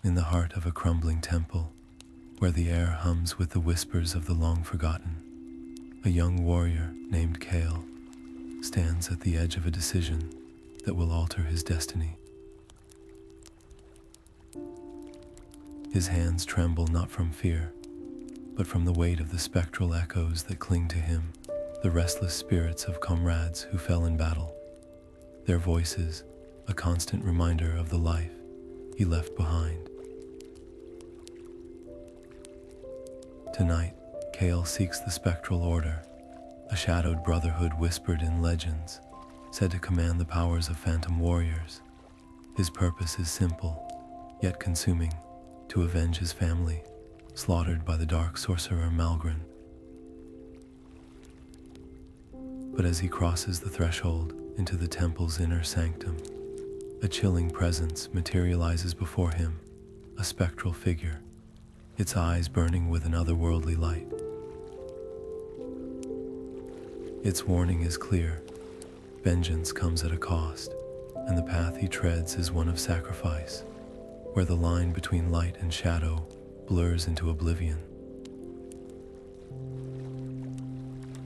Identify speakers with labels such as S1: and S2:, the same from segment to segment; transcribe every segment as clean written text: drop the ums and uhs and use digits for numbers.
S1: In the heart of a crumbling temple, where the air hums with the whispers of the long-forgotten, a young warrior named Kale stands at the edge of a decision that will alter his destiny. His hands tremble not from fear, but from the weight of the spectral echoes that cling to him, the restless spirits of comrades who fell in battle. Their voices, a constant reminder of the life he left behind. Tonight, Kael seeks the Spectral Order, a shadowed brotherhood whispered in legends, said to command the powers of phantom warriors. His purpose is simple, yet consuming, to avenge his family, slaughtered by the dark sorcerer Malgrin. But as he crosses the threshold into the temple's inner sanctum, a chilling presence materializes before him, a spectral figure, its eyes burning with an otherworldly light. Its warning is clear: vengeance comes at a cost, and the path he treads is one of sacrifice, where the line between light and shadow blurs into oblivion.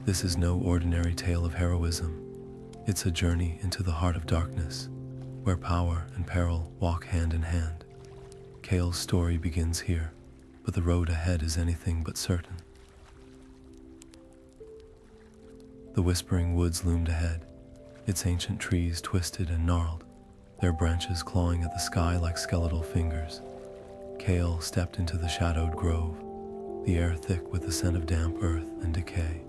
S1: This is no ordinary tale of heroism. It's a journey into the heart of darkness, where power and peril walk hand in hand. Kael's story begins here, but the road ahead is anything but certain. The whispering woods loomed ahead, its ancient trees twisted and gnarled, their branches clawing at the sky like skeletal fingers. Kael stepped into the shadowed grove, the air thick with the scent of damp earth and decay.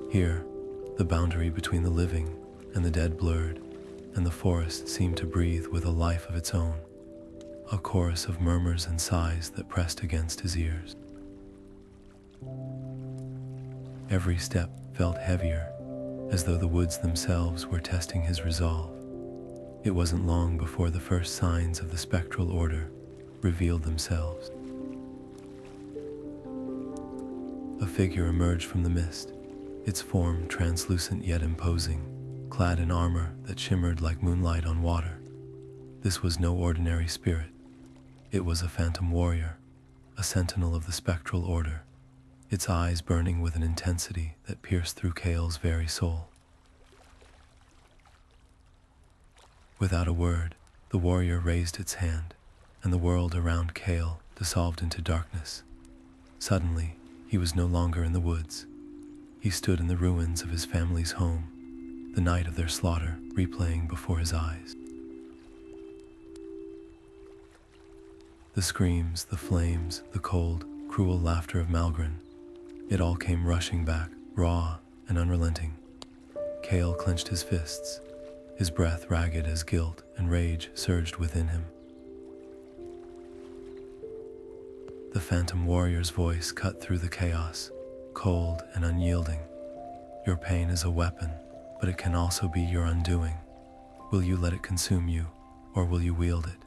S1: Here, the boundary between the living and the dead blurred, and the forest seemed to breathe with a life of its own, a chorus of murmurs and sighs that pressed against his ears. Every step felt heavier, as though the woods themselves were testing his resolve. It wasn't long before the first signs of the Spectral Order revealed themselves. A figure emerged from the mist, its form translucent yet imposing, clad in armor that shimmered like moonlight on water. This was no ordinary spirit. It was a phantom warrior, a sentinel of the Spectral Order, its eyes burning with an intensity that pierced through Kael's very soul. Without a word, the warrior raised its hand, and the world around Kael dissolved into darkness. Suddenly, he was no longer in the woods. He stood in the ruins of his family's home, the night of their slaughter replaying before his eyes. The screams, the flames, the cold, cruel laughter of Malgrin, it all came rushing back, raw and unrelenting. Kael clenched his fists, his breath ragged as guilt and rage surged within him. The phantom warrior's voice cut through the chaos, cold and unyielding. Your pain is a weapon, but it can also be your undoing. Will you let it consume you, or will you wield it?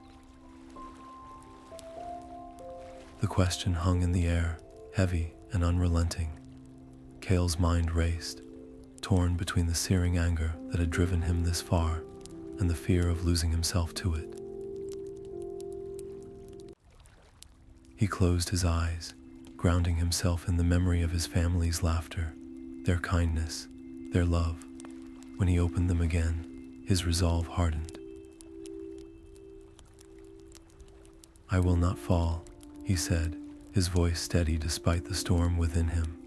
S1: The question hung in the air, heavy and unrelenting. Kael's mind raced, torn between the searing anger that had driven him this far and the fear of losing himself to it. He closed his eyes, grounding himself in the memory of his family's laughter, their kindness, their love. When he opened them again, his resolve hardened. "I will not fall," he said, his voice steady despite the storm within him.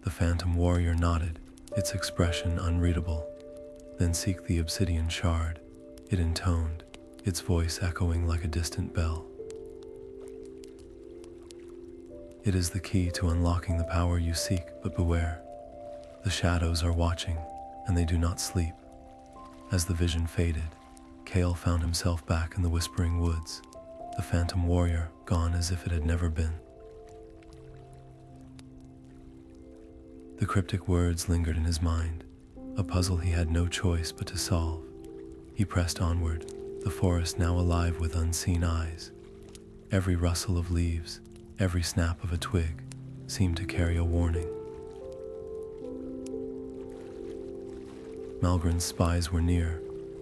S1: The phantom warrior nodded, its expression unreadable. "Then seek the Obsidian Shard," it intoned, its voice echoing like a distant bell. "It is the key to unlocking the power you seek, but beware. The shadows are watching, and they do not sleep." As the vision faded, Kael found himself back in the whispering woods, the phantom warrior gone as if it had never been. The cryptic words lingered in his mind, a puzzle he had no choice but to solve. He pressed onward, the forest now alive with unseen eyes. Every rustle of leaves, every snap of a twig, seemed to carry a warning. Malgrin's spies were near,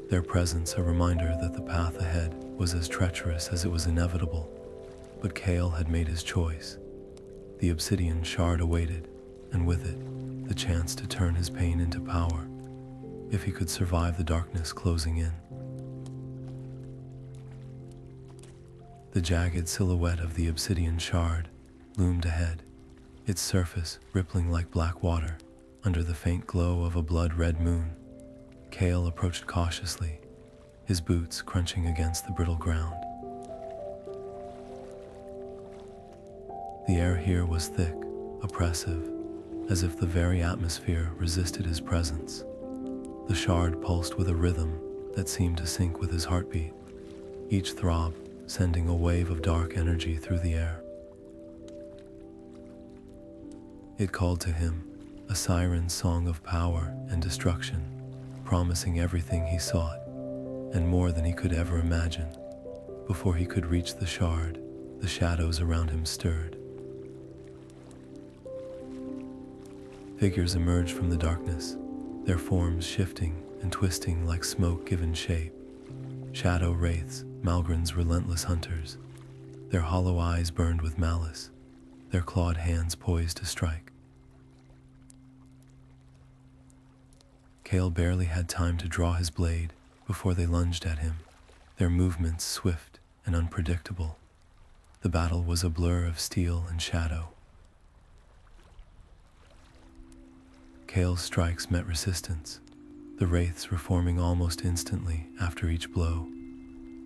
S1: their presence a reminder that the path ahead was as treacherous as it was inevitable. But Kael had made his choice. The Obsidian Shard awaited, and with it, the chance to turn his pain into power, if he could survive the darkness closing in. The jagged silhouette of the Obsidian Shard loomed ahead, its surface rippling like black water under the faint glow of a blood-red moon. Kael approached cautiously, his boots crunching against the brittle ground. The air here was thick, oppressive, as if the very atmosphere resisted his presence. The shard pulsed with a rhythm that seemed to sync with his heartbeat, each throb sending a wave of dark energy through the air. It called to him, a siren's song of power and destruction, promising everything he sought, and more than he could ever imagine. Before he could reach the shard, the shadows around him stirred. Figures emerged from the darkness, their forms shifting and twisting like smoke given shape. Shadow Wraiths, Malgrin's relentless hunters. Their hollow eyes burned with malice, their clawed hands poised to strike. Kael barely had time to draw his blade before they lunged at him, their movements swift and unpredictable. The battle was a blur of steel and shadow. Kael's strikes met resistance, the wraiths reforming almost instantly after each blow.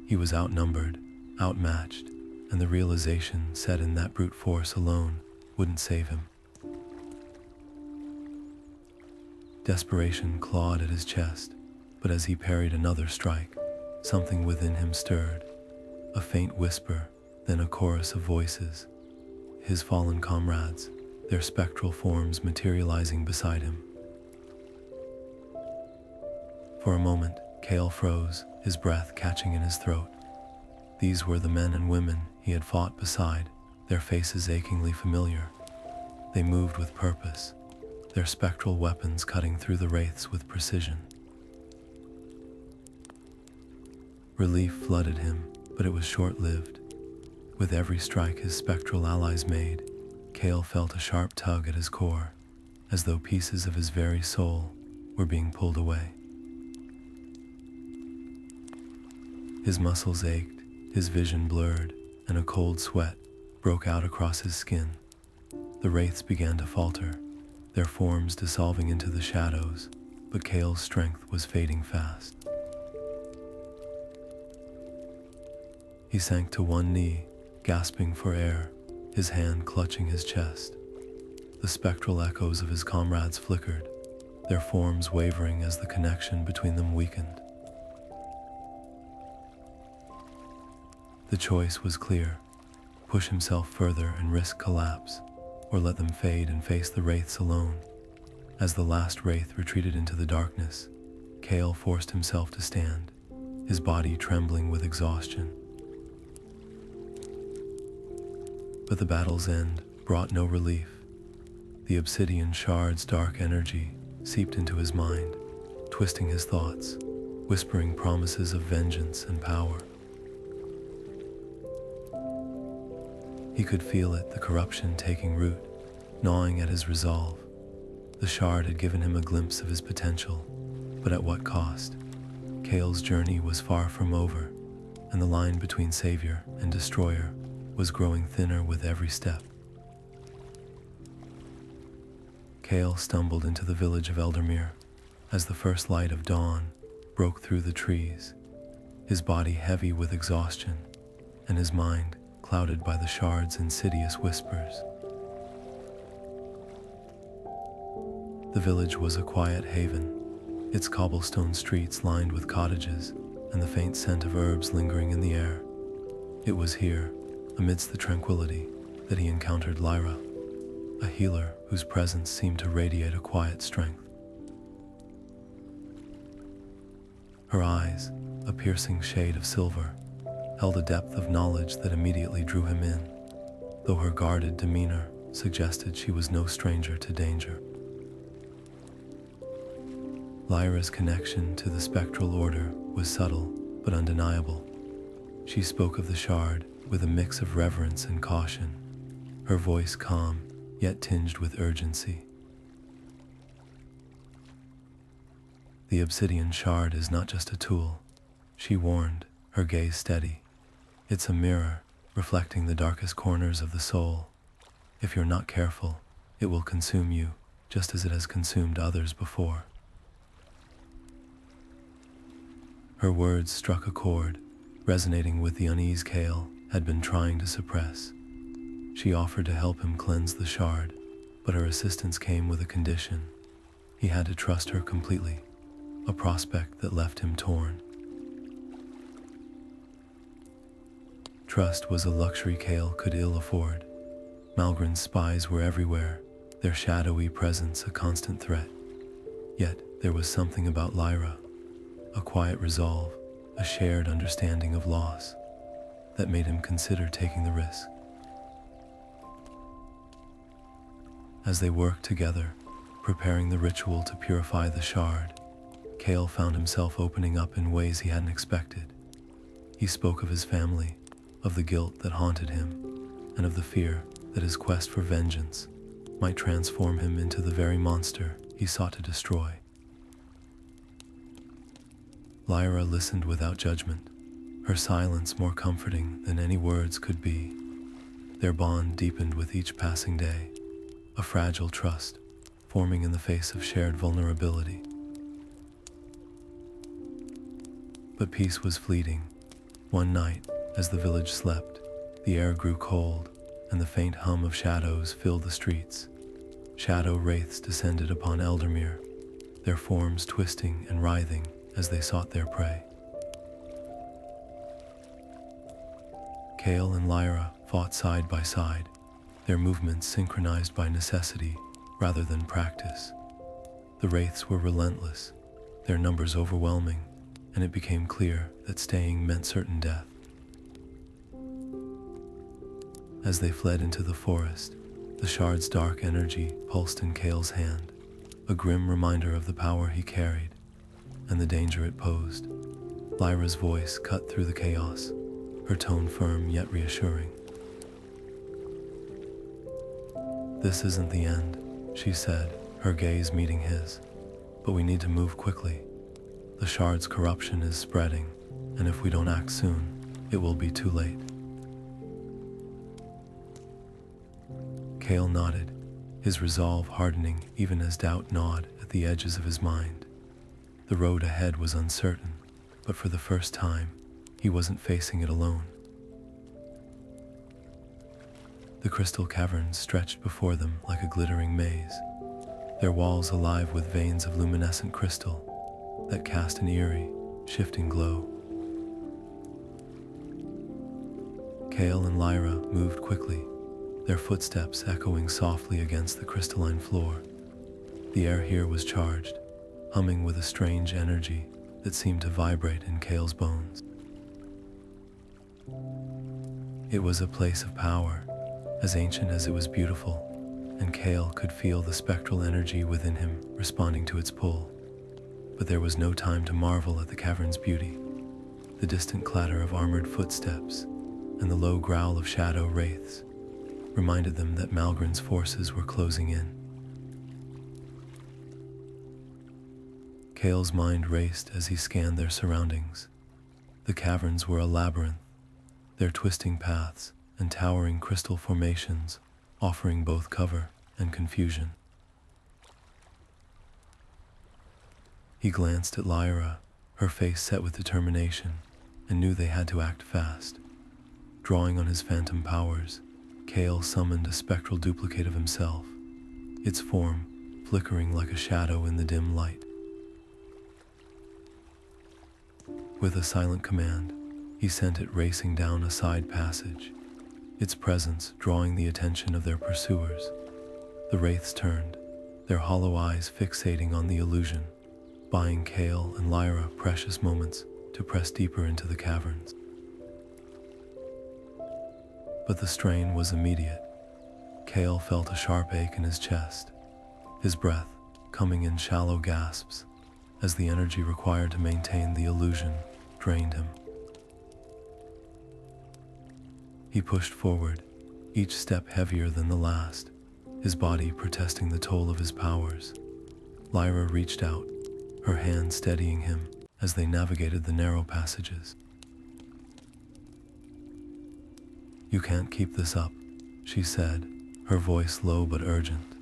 S1: He was outnumbered, outmatched, and the realization set in that brute force alone wouldn't save him. Desperation clawed at his chest, but as he parried another strike, something within him stirred. A faint whisper, then a chorus of voices. His fallen comrades, their spectral forms materializing beside him. For a moment, Kael froze, his breath catching in his throat. These were the men and women he had fought beside, their faces achingly familiar. They moved with purpose, their spectral weapons cutting through the wraiths with precision. Relief flooded him, but it was short-lived. With every strike his spectral allies made, Kael felt a sharp tug at his core, as though pieces of his very soul were being pulled away. His muscles ached, his vision blurred, and a cold sweat broke out across his skin. The wraiths began to falter, their forms dissolving into the shadows, but Kael's strength was fading fast. He sank to one knee, gasping for air, his hand clutching his chest. The spectral echoes of his comrades flickered, their forms wavering as the connection between them weakened. The choice was clear: push himself further and risk collapse, or let them fade and face the wraiths alone. As the last wraith retreated into the darkness, Kael forced himself to stand, his body trembling with exhaustion. But the battle's end brought no relief. The Obsidian Shard's dark energy seeped into his mind, twisting his thoughts, whispering promises of vengeance and power. He could feel it, the corruption taking root, gnawing at his resolve. The shard had given him a glimpse of his potential, but at what cost? Kael's journey was far from over, and the line between savior and destroyer was growing thinner with every step. Kael stumbled into the village of Eldermere as the first light of dawn broke through the trees, his body heavy with exhaustion and his mind clouded by the shard's insidious whispers. The village was a quiet haven, its cobblestone streets lined with cottages and the faint scent of herbs lingering in the air. It was here, amidst the tranquility, that he encountered Lyra, a healer whose presence seemed to radiate a quiet strength. Her eyes, a piercing shade of silver, held a depth of knowledge that immediately drew him in, though her guarded demeanor suggested she was no stranger to danger. Lyra's connection to the Spectral Order was subtle but undeniable. She spoke of the shard with a mix of reverence and caution, her voice calm yet tinged with urgency. The Obsidian Shard is not just a tool, she warned, her gaze steady. It's a mirror, reflecting the darkest corners of the soul. If you're not careful, it will consume you, just as it has consumed others before. Her words struck a chord, resonating with the unease Kale had been trying to suppress. She offered to help him cleanse the shard, but her assistance came with a condition. He had to trust her completely, a prospect that left him torn. Trust was a luxury Kale could ill afford. Malgrin's spies were everywhere, their shadowy presence a constant threat. Yet there was something about Lyra, a quiet resolve, a shared understanding of loss, that made him consider taking the risk. As they worked together, preparing the ritual to purify the shard, Kale found himself opening up in ways he hadn't expected. He spoke of his family, of the guilt that haunted him, and of the fear that his quest for vengeance might transform him into the very monster he sought to destroy. Lyra listened without judgment, her silence more comforting than any words could be. Their bond deepened with each passing day, a fragile trust forming in the face of shared vulnerability. But peace was fleeting. One night, as the village slept, the air grew cold, and the faint hum of shadows filled the streets. Shadow Wraiths descended upon Eldermere, their forms twisting and writhing as they sought their prey. Kael and Lyra fought side by side, their movements synchronized by necessity rather than practice. The Wraiths were relentless, their numbers overwhelming, and it became clear that staying meant certain death. As they fled into the forest, the shard's dark energy pulsed in Kael's hand, a grim reminder of the power he carried and the danger it posed. Lyra's voice cut through the chaos, her tone firm yet reassuring. "This isn't the end," she said, her gaze meeting his. "But we need to move quickly. The shard's corruption is spreading, and if we don't act soon, it will be too late." Kael nodded, his resolve hardening even as doubt gnawed at the edges of his mind. The road ahead was uncertain, but for the first time, he wasn't facing it alone. The crystal caverns stretched before them like a glittering maze, their walls alive with veins of luminescent crystal that cast an eerie, shifting glow. Kael and Lyra moved quickly, their footsteps echoing softly against the crystalline floor. The air here was charged, humming with a strange energy that seemed to vibrate in Kael's bones. It was a place of power, as ancient as it was beautiful, and Kael could feel the spectral energy within him responding to its pull. But there was no time to marvel at the cavern's beauty. The distant clatter of armored footsteps and the low growl of Shadow Wraiths reminded them that Malgrin's forces were closing in. Kael's mind raced as he scanned their surroundings. The caverns were a labyrinth, their twisting paths and towering crystal formations offering both cover and confusion. He glanced at Lyra, her face set with determination, and knew they had to act fast. Drawing on his phantom powers, Kael summoned a spectral duplicate of himself, its form flickering like a shadow in the dim light. With a silent command, he sent it racing down a side passage, its presence drawing the attention of their pursuers. The Wraiths turned, their hollow eyes fixating on the illusion, buying Kael and Lyra precious moments to press deeper into the caverns. But the strain was immediate. Kael felt a sharp ache in his chest, his breath coming in shallow gasps, as the energy required to maintain the illusion drained him. He pushed forward, each step heavier than the last, his body protesting the toll of his powers. Lyra reached out, her hand steadying him as they navigated the narrow passages. "You can't keep this up," she said, her voice low but urgent.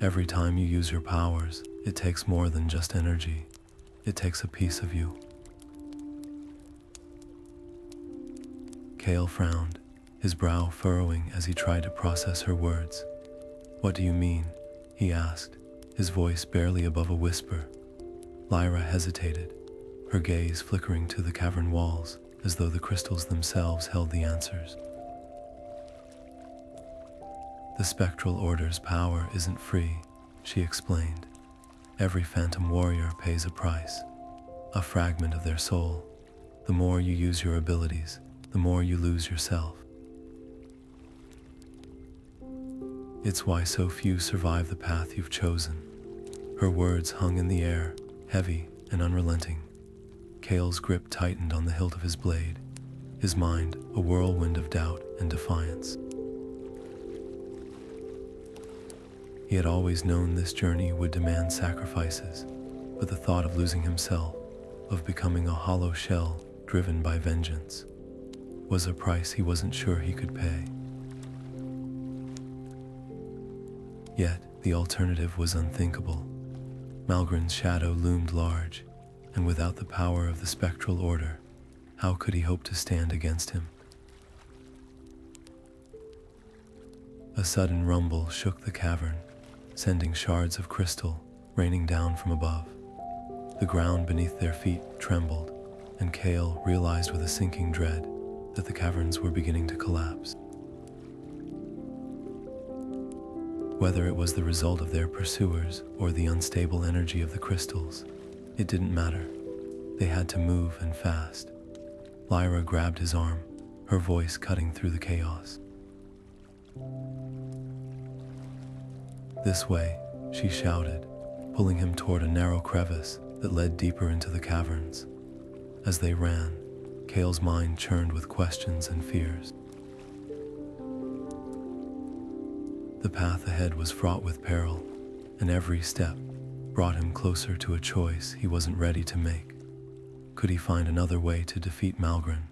S1: "Every time you use your powers, it takes more than just energy. It takes a piece of you." Kael frowned, his brow furrowing as he tried to process her words. "What do you mean?" he asked, his voice barely above a whisper. Lyra hesitated, her gaze flickering to the cavern walls as though the crystals themselves held the answers. "The Spectral Order's power isn't free," she explained. "Every phantom warrior pays a price, a fragment of their soul. The more you use your abilities, the more you lose yourself. It's why so few survive the path you've chosen." Her words hung in the air, heavy and unrelenting. Kael's grip tightened on the hilt of his blade, his mind a whirlwind of doubt and defiance. He had always known this journey would demand sacrifices, but the thought of losing himself, of becoming a hollow shell driven by vengeance, was a price he wasn't sure he could pay. Yet the alternative was unthinkable. Malgrin's shadow loomed large, and without the power of the Spectral Order, how could he hope to stand against him? A sudden rumble shook the cavern, sending shards of crystal raining down from above. The ground beneath their feet trembled, and Kael realized with a sinking dread that the caverns were beginning to collapse. Whether it was the result of their pursuers or the unstable energy of the crystals, it didn't matter. They had to move, and fast. Lyra grabbed his arm, her voice cutting through the chaos. "This way," she shouted, pulling him toward a narrow crevice that led deeper into the caverns. As they ran, Kael's mind churned with questions and fears. The path ahead was fraught with peril, and every step brought him closer to a choice he wasn't ready to make. Could he find another way to defeat Malgrin,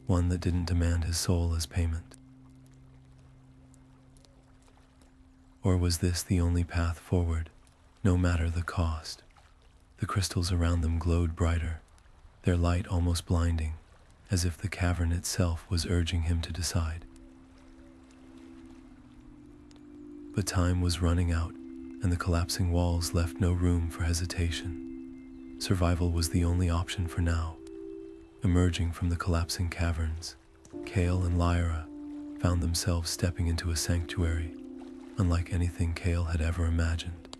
S1: one that didn't demand his soul as payment? Or was this the only path forward, no matter the cost? The crystals around them glowed brighter, their light almost blinding, as if the cavern itself was urging him to decide. But time was running out, and the collapsing walls left no room for hesitation. Survival was the only option for now. Emerging from the collapsing caverns, Kael and Lyra found themselves stepping into a sanctuary, unlike anything Kael had ever imagined.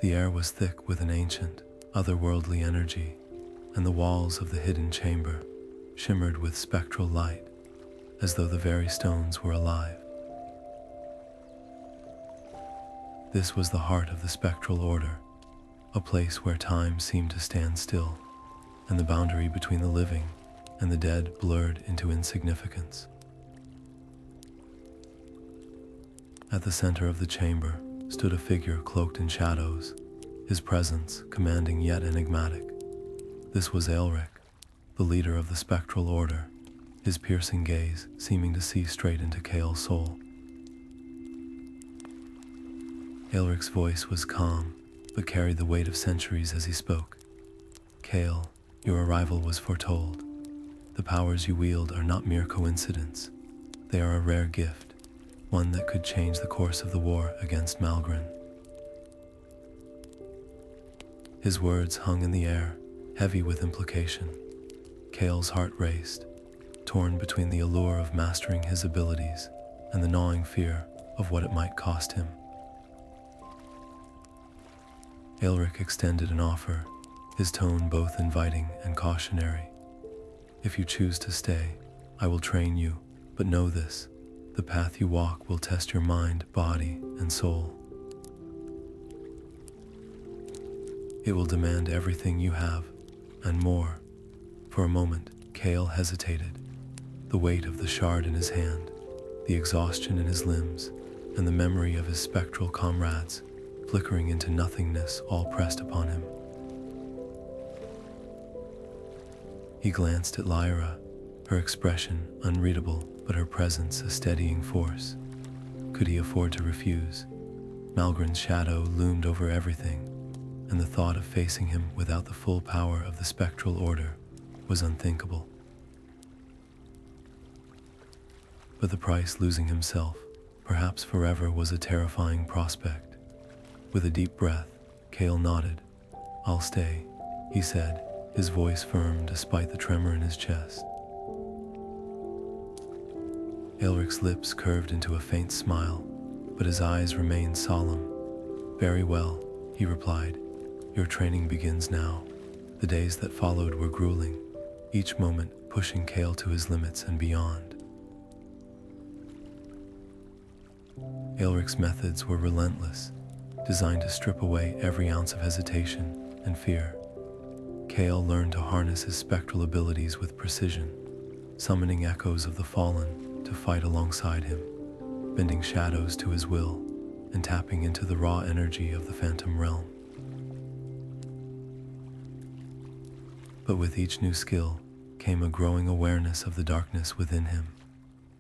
S1: The air was thick with an ancient, otherworldly energy, and the walls of the hidden chamber shimmered with spectral light, as though the very stones were alive. This was the heart of the Spectral Order, a place where time seemed to stand still, and the boundary between the living and the dead blurred into insignificance. At the center of the chamber stood a figure cloaked in shadows, his presence commanding yet enigmatic. This was Aelric, the leader of the Spectral Order, his piercing gaze seeming to see straight into Kael's soul. Aelric's voice was calm, but carried the weight of centuries as he spoke. "Kael, your arrival was foretold. The powers you wield are not mere coincidence. They are a rare gift, one that could change the course of the war against Malgrin." His words hung in the air, heavy with implication. Kael's heart raced, torn between the allure of mastering his abilities and the gnawing fear of what it might cost him. Aelric extended an offer, his tone both inviting and cautionary. "If you choose to stay, I will train you, but know this, the path you walk will test your mind, body, and soul." It will demand everything you have, and more. For a moment, Kale hesitated. The weight of the shard in his hand, the exhaustion in his limbs, and the memory of his spectral comrades flickering into nothingness all pressed upon him. He glanced at Lyra, her expression unreadable, but her presence a steadying force. Could he afford to refuse? Malgrin's shadow loomed over everything, and the thought of facing him without the full power of the Spectral Order was unthinkable. But the price, losing himself, perhaps forever, was a terrifying prospect. With a deep breath, Kale nodded. "I'll stay," he said, his voice firm despite the tremor in his chest. Aelric's lips curved into a faint smile, but his eyes remained solemn. "Very well," he replied. "Your training begins now." The days that followed were grueling, each moment pushing Kale to his limits and beyond. Aelric's methods were relentless, designed to strip away every ounce of hesitation and fear. Kale learned to harness his spectral abilities with precision, summoning echoes of the fallen to fight alongside him, bending shadows to his will, and tapping into the raw energy of the phantom realm. But with each new skill came a growing awareness of the darkness within him.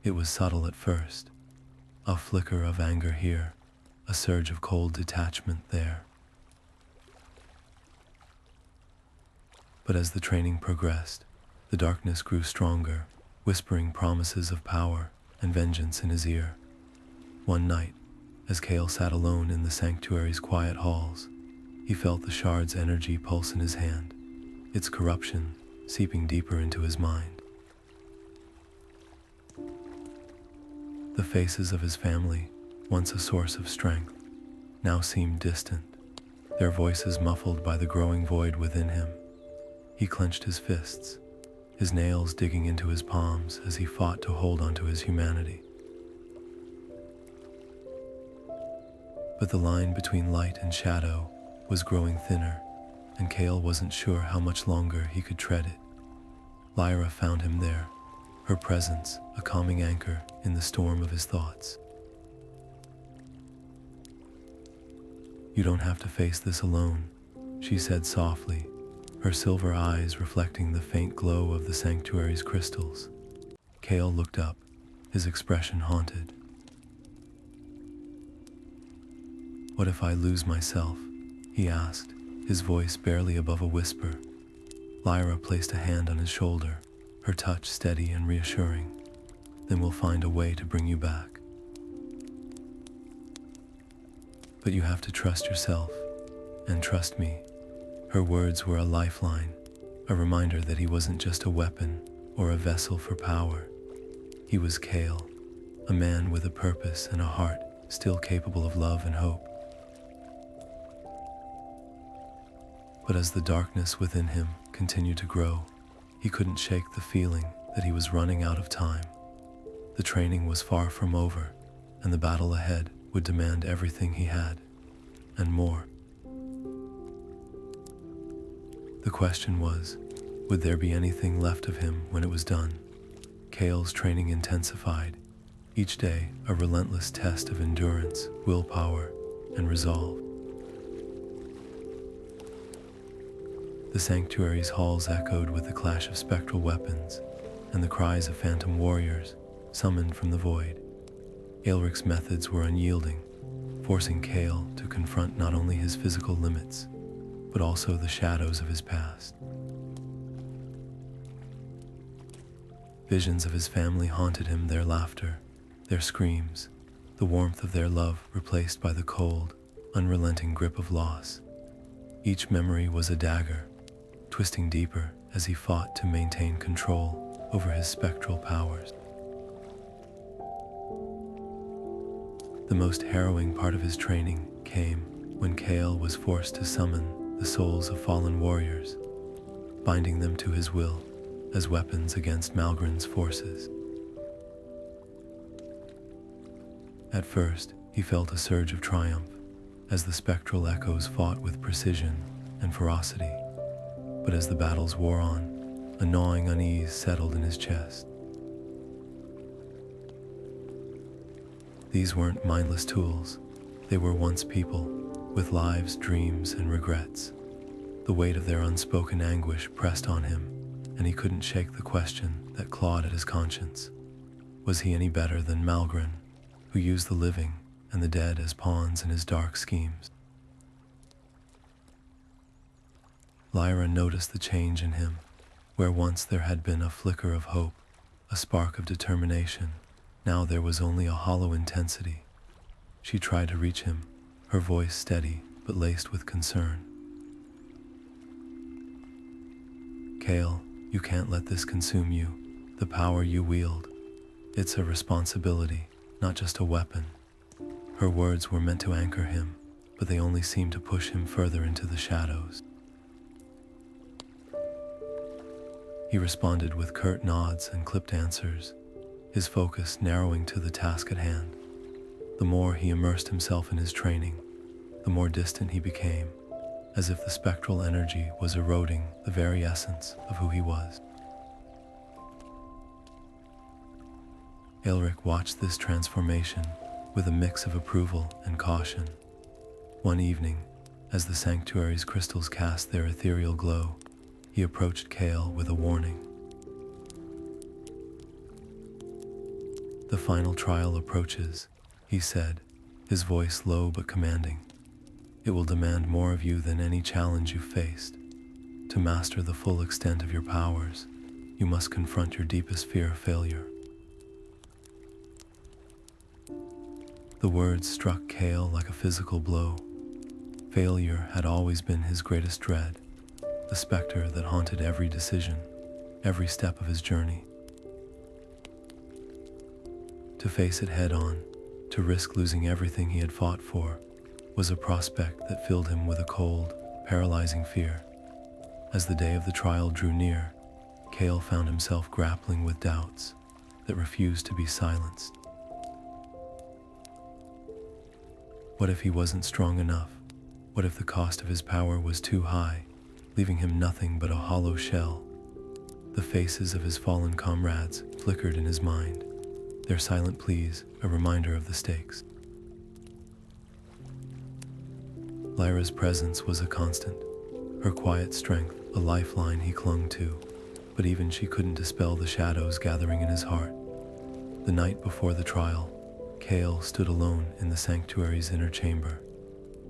S1: It was subtle at first, a flicker of anger here, a surge of cold detachment there. But as the training progressed, the darkness grew stronger, whispering promises of power and vengeance in his ear. One night, as Kale sat alone in the sanctuary's quiet halls, he felt the shard's energy pulse in his hand, its corruption seeping deeper into his mind. The faces of his family, once a source of strength, now seemed distant, their voices muffled by the growing void within him. He clenched his fists, his nails digging into his palms as he fought to hold onto his humanity. But the line between light and shadow was growing thinner, and Kale wasn't sure how much longer he could tread it. Lyra found him there, her presence a calming anchor in the storm of his thoughts. "You don't have to face this alone," she said softly, her silver eyes reflecting the faint glow of the sanctuary's crystals. Kale looked up, his expression haunted. "What if I lose myself?" he asked, his voice barely above a whisper. Lyra placed a hand on his shoulder, her touch steady and reassuring. "Then we'll find a way to bring you back. But you have to trust yourself, and trust me." Her words were a lifeline, a reminder that he wasn't just a weapon or a vessel for power. He was Kale, a man with a purpose and a heart still capable of love and hope. But as the darkness within him continued to grow, he couldn't shake the feeling that he was running out of time. The training was far from over, and the battle ahead would demand everything he had, and more. The question was, would there be anything left of him when it was done? Kale's training intensified, each day a relentless test of endurance, willpower, and resolve. The sanctuary's halls echoed with the clash of spectral weapons and the cries of phantom warriors summoned from the void. Aelric's methods were unyielding, forcing Kale to confront not only his physical limits, but also the shadows of his past. Visions of his family haunted him, their laughter, their screams, the warmth of their love replaced by the cold, unrelenting grip of loss. Each memory was a dagger, twisting deeper as he fought to maintain control over his spectral powers. The most harrowing part of his training came when Kale was forced to summon the souls of fallen warriors, binding them to his will as weapons against Malgrin's forces. At first, he felt a surge of triumph as the spectral echoes fought with precision and ferocity. But as the battles wore on, a gnawing unease settled in his chest. These weren't mindless tools. They were once people, with lives, dreams, and regrets. The weight of their unspoken anguish pressed on him, and he couldn't shake the question that clawed at his conscience. Was he any better than Malgrin, who used the living and the dead as pawns in his dark schemes? Lyra noticed the change in him, where once there had been a flicker of hope, a spark of determination. Now there was only a hollow intensity. She tried to reach him, her voice steady but laced with concern. Kale, you can't let this consume you. The power you wield. It's a responsibility, not just a weapon. Her words were meant to anchor him, but they only seemed to push him further into the shadows. He responded with curt nods and clipped answers, his focus narrowing to the task at hand. The more he immersed himself in his training, the more distant he became, as if the spectral energy was eroding the very essence of who he was. Aelric watched this transformation with a mix of approval and caution. One evening, as the sanctuary's crystals cast their ethereal glow, he approached Cael with a warning. "The final trial approaches," he said, his voice low but commanding. "It will demand more of you than any challenge you've faced. To master the full extent of your powers, you must confront your deepest fear of failure." The words struck Cael like a physical blow. Failure had always been his greatest dread, the specter that haunted every decision, every step of his journey. To face it head-on, to risk losing everything he had fought for, was a prospect that filled him with a cold, paralyzing fear. As the day of the trial drew near, Cael found himself grappling with doubts that refused to be silenced. What if he wasn't strong enough? What if the cost of his power was too high, leaving him nothing but a hollow shell? The faces of his fallen comrades flickered in his mind, their silent pleas a reminder of the stakes. Lyra's presence was a constant, her quiet strength a lifeline he clung to, but even she couldn't dispel the shadows gathering in his heart. The night before the trial, Cael stood alone in the sanctuary's inner chamber,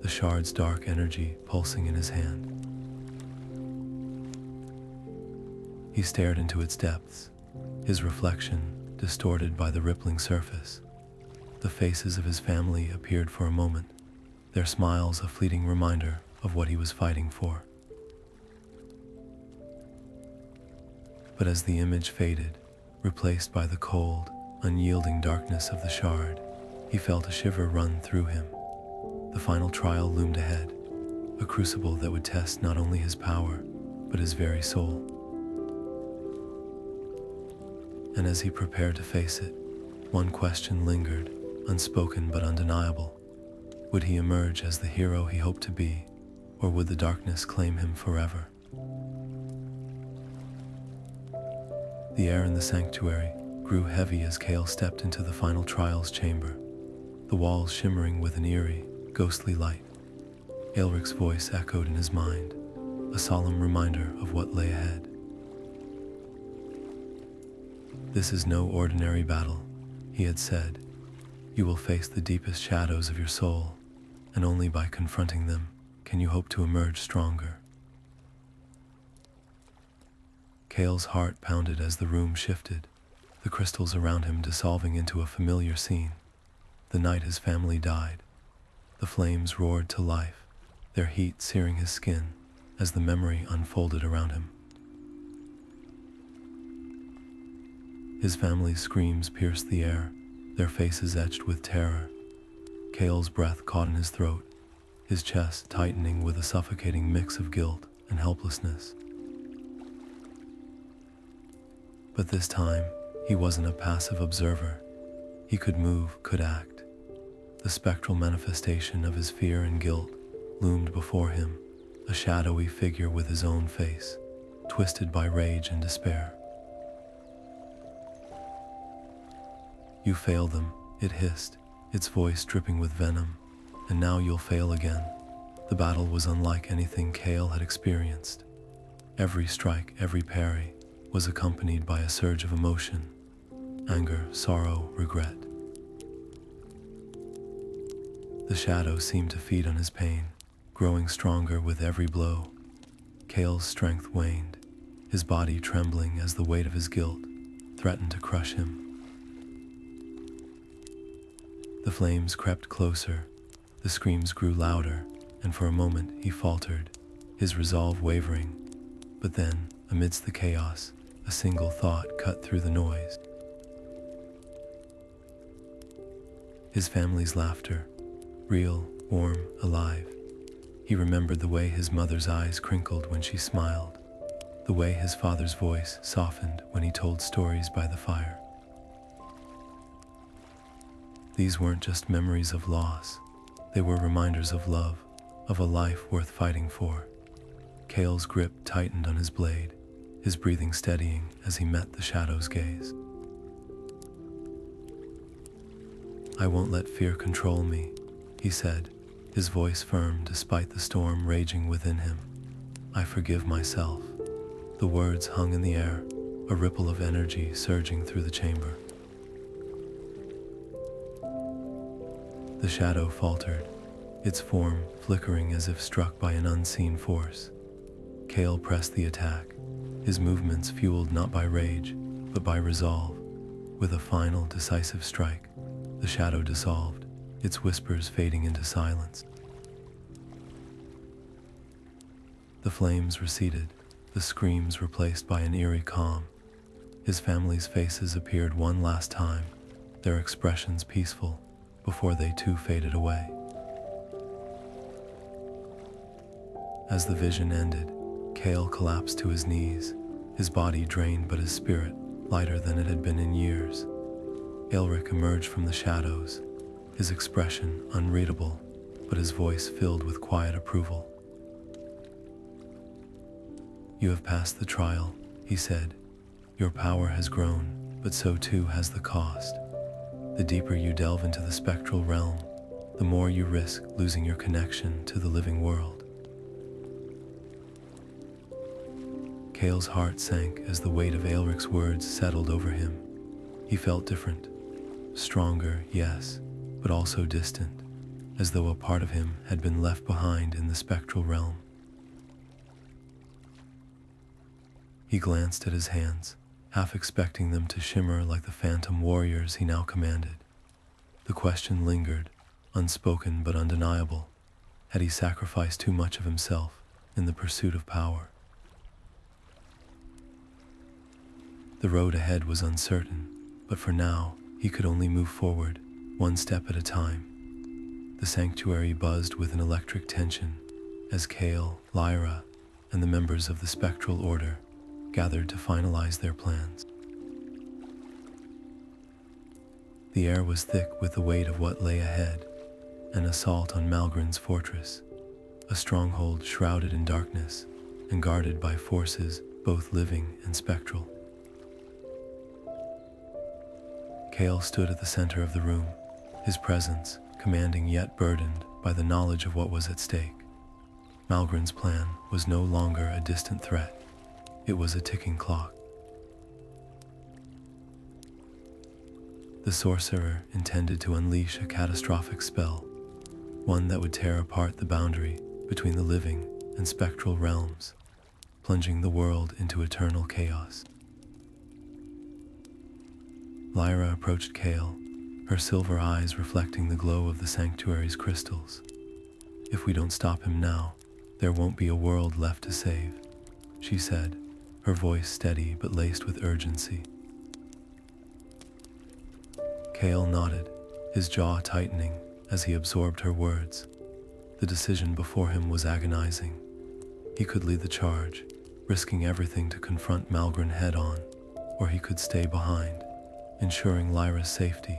S1: the shard's dark energy pulsing in his hand. He stared into its depths, his reflection distorted by the rippling surface. The faces of his family appeared for a moment, their smiles a fleeting reminder of what he was fighting for. But as the image faded, replaced by the cold, unyielding darkness of the shard, he felt a shiver run through him. The final trial loomed ahead, a crucible that would test not only his power, but his very soul. And as he prepared to face it, one question lingered, unspoken but undeniable. Would he emerge as the hero he hoped to be, or would the darkness claim him forever? The air in the sanctuary grew heavy as Cael stepped into the final trials chamber, the walls shimmering with an eerie, ghostly light. Aelric's voice echoed in his mind, a solemn reminder of what lay ahead. "This is no ordinary battle," he had said. "You will face the deepest shadows of your soul, and only by confronting them can you hope to emerge stronger." Cael's heart pounded as the room shifted, the crystals around him dissolving into a familiar scene. The night his family died. The flames roared to life, their heat searing his skin as the memory unfolded around him. His family's screams pierced the air, their faces etched with terror. Cael's breath caught in his throat, his chest tightening with a suffocating mix of guilt and helplessness. But this time, he wasn't a passive observer. He could move, could act. The spectral manifestation of his fear and guilt loomed before him, a shadowy figure with his own face, twisted by rage and despair. "You failed them," it hissed, its voice dripping with venom, "and now you'll fail again." The battle was unlike anything Kael had experienced. Every strike, every parry, was accompanied by a surge of emotion: anger, sorrow, regret. The shadow seemed to feed on his pain, growing stronger with every blow. Kael's strength waned, his body trembling as the weight of his guilt threatened to crush him. The flames crept closer, the screams grew louder, and for a moment he faltered, his resolve wavering. But then, amidst the chaos, a single thought cut through the noise. His family's laughter, real, warm, alive. He remembered the way his mother's eyes crinkled when she smiled, the way his father's voice softened when he told stories by the fire. These weren't just memories of loss, they were reminders of love, of a life worth fighting for. Kael's grip tightened on his blade, his breathing steadying as he met the shadow's gaze. "I won't let fear control me," he said, his voice firm despite the storm raging within him. "I forgive myself." The words hung in the air, a ripple of energy surging through the chamber. The shadow faltered, its form flickering as if struck by an unseen force. Kael pressed the attack, his movements fueled not by rage, but by resolve. With a final, decisive strike, the shadow dissolved, its whispers fading into silence. The flames receded, the screams replaced by an eerie calm. His family's faces appeared one last time, their expressions peaceful, before they too faded away. As the vision ended, Kael collapsed to his knees, his body drained but his spirit lighter than it had been in years. Aelric emerged from the shadows, his expression unreadable, but his voice filled with quiet approval. "You have passed the trial," he said. "Your power has grown, but so too has the cost. The deeper you delve into the spectral realm, the more you risk losing your connection to the living world." Kael's heart sank as the weight of Aelric's words settled over him. He felt different. Stronger, yes, but also distant, as though a part of him had been left behind in the spectral realm. He glanced at his hands, half expecting them to shimmer like the phantom warriors he now commanded. The question lingered, unspoken but undeniable. Had he sacrificed too much of himself in the pursuit of power? The road ahead was uncertain, but for now, he could only move forward, one step at a time. The sanctuary buzzed with an electric tension as Kael, Lyra, and the members of the Spectral Order gathered to finalize their plans. The air was thick with the weight of what lay ahead, an assault on Malgrin's fortress, a stronghold shrouded in darkness and guarded by forces both living and spectral. Kael stood at the center of the room, his presence commanding yet burdened by the knowledge of what was at stake. Malgrin's plan was no longer a distant threat. It was a ticking clock. The sorcerer intended to unleash a catastrophic spell, one that would tear apart the boundary between the living and spectral realms, plunging the world into eternal chaos. Lyra approached Kael, her silver eyes reflecting the glow of the sanctuary's crystals. "If we don't stop him now, there won't be a world left to save," she said, her voice steady but laced with urgency. Kael nodded, his jaw tightening as he absorbed her words. The decision before him was agonizing. He could lead the charge, risking everything to confront Malgrin head-on, or he could stay behind, ensuring Lyra's safety,